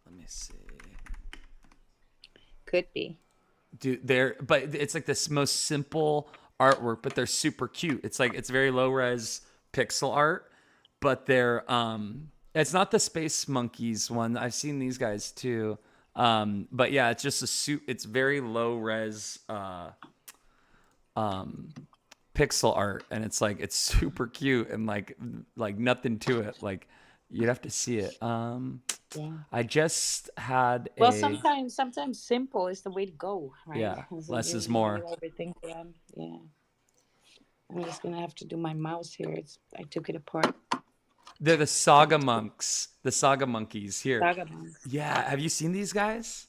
Let me see. Could be. Dude, but it's like this most simple artwork, but they're super cute. It's like it's very low res pixel art, but they're it's not the space monkeys one. I've seen these guys too. But yeah, it's just a suit. It's very low res pixel art, and it's like it's super cute and like nothing to it. Like you'd have to see it. Yeah. I just had Well, a sometimes simple is the way to go, right? yeah, So less is you more. overthink it. Yeah. I'm just gonna have to do my mouse here. I took it apart. They're the saga monks, the saga monkeys here. Saga mouse. Yeah, have you seen these guys?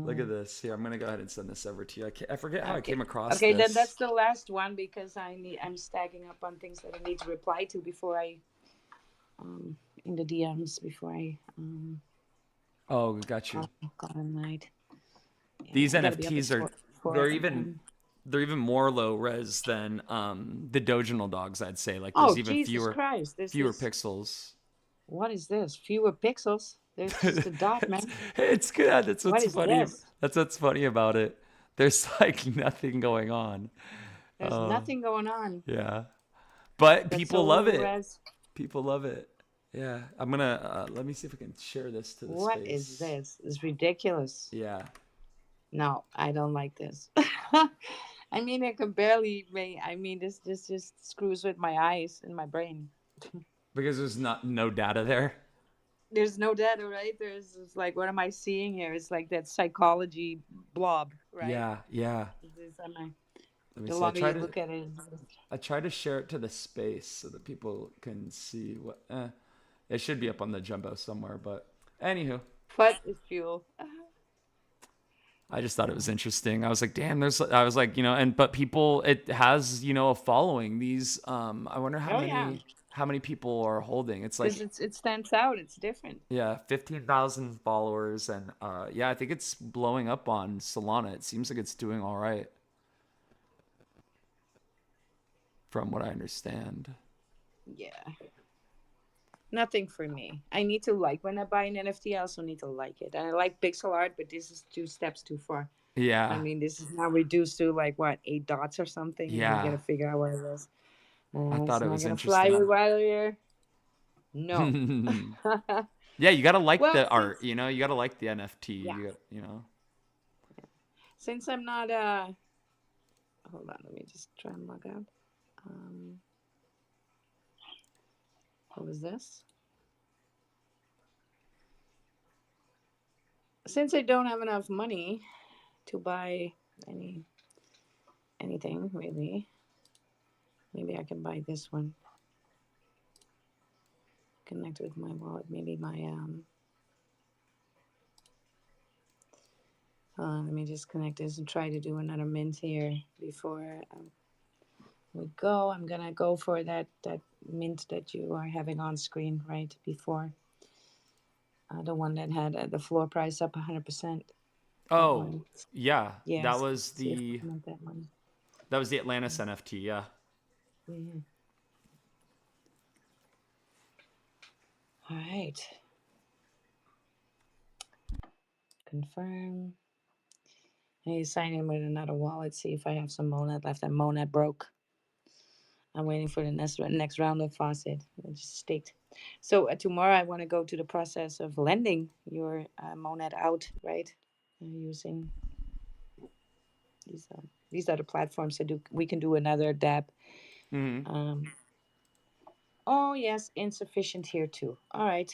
Look at No. this. Here, I'm gonna go ahead and send this over to you. I forget how I Okay. came across Okay, then this. that's the last one because I'm stacking up on things that I need to reply to before I in the DMs before I Oh, got you. call at night. Yeah, These I gotta be up at NFTs are 4 they're even a.m. they're even more low res than the Doginal dogs. I'd say like Oh there's even Jesus Christ! This fewer is pixels. what is this? Fewer pixels. There's just a dot, it's, man. it's good. That's What what's is funny. this? That's what's funny about it. There's like nothing going on. There's nothing going on. Yeah, but That's people so love low it. res. People love it. Yeah, I'm gonna let me see if I can share this to the What is space. this? It's ridiculous. Yeah, No, I don't like this. I mean, I can barely make. I mean, this just screws with my eyes and my brain. because there's no data there. There's no data, right? It's like, what am I seeing here? It's like that psychology blob, right? Yeah, yeah. Let me The see. longer you look at it, I try to share it to the space so that people can see what. It should be up on the jumbo somewhere, but anywho, what is fuel? I just thought it was interesting. I was like, damn, I was like, but people, it has, a following. These, I wonder Oh yeah, how many people are holding. It's because like, it stands out. It's different. yeah, 15,000 followers, and yeah, I think it's blowing up on Solana. It seems like it's doing all right, from what I understand. Yeah. Nothing for me. I need to like when I buy an NFT. I also need to like it. And I like pixel art, but this is 2 steps too far. I Yeah, mean, this is now reduced to like what 8 dots or something, and you yeah, gotta figure out what it is. I thought It's it not was gonna fly with interesting. while here. No. Yeah, you gotta like Well, the art, you gotta like the NFT. yeah, since I'm not hold on, let me just try and log out. Um, what was this? Since I don't have enough money to buy anything really, maybe I can buy this one. Connect with my wallet. Maybe my let me just connect this and try to do another mint here before we go. I'm gonna go for that mint that you are having on screen right before, the one that had the floor price up 100%. Oh, yeah. Yes. See if I can make That was the Atlantis NFT, yeah. Yeah. All right. Confirm. I need to sign in with another wallet. See if I have some Monad left. And Monad broke. I'm waiting for the next round of faucet. It just staked. So tomorrow I want to go to the process of lending your Monad out, right? Using these are the platforms that we can do another dab. Oh yes, insufficient here too. All right.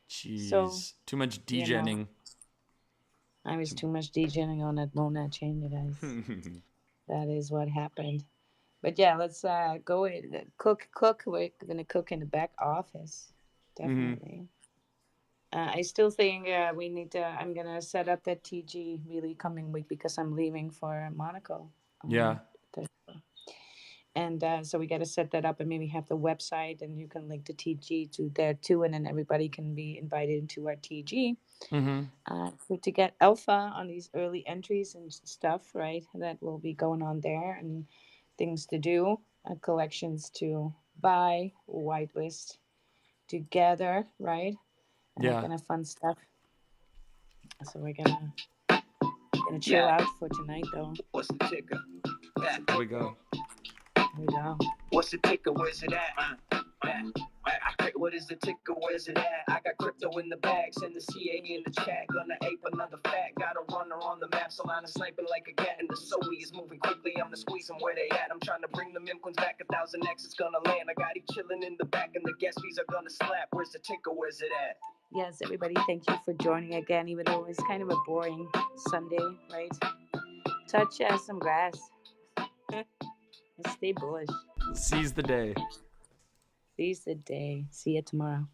So Jeez. Too much you know, degenning. I was too much degenning on that Monad chain, you guys. That is what happened. But yeah, let's go in, cook. We're gonna cook in the back office, definitely. I still think we need to. I'm gonna set up that TG really coming week because I'm leaving for Monaco. Yeah. And so we got to set that up and maybe have the website, and you can link the TG to there too, and then everybody can be invited into our TG. To get alpha on these early entries and stuff, right? That will be going on there, and things to do, collections to buy, whitelist together, right? And that kind of fun stuff. So we're gonna chill out for tonight, though. What's the ticker? Here we go. Here we go. What's the ticker? Where's it at? What is the ticker? Where's it at? I got crypto in the bag, send the CA in the chat. Gonna ape another fact. Got a runner on the map, Solana sniping like a cat. And the Zoe is moving quickly. I'm the squeeze them where they at. I'm trying to bring the meme coins back. 1,000x is gonna land. I got it chilling in the back, and the gas fees are gonna slap. Where's the ticker? Where's it at? Yes, everybody, thank you for joining again, even though it's kind of a boring Sunday, right? Touch some grass. Stay bullish. Seize the day. Seize the day. See you tomorrow.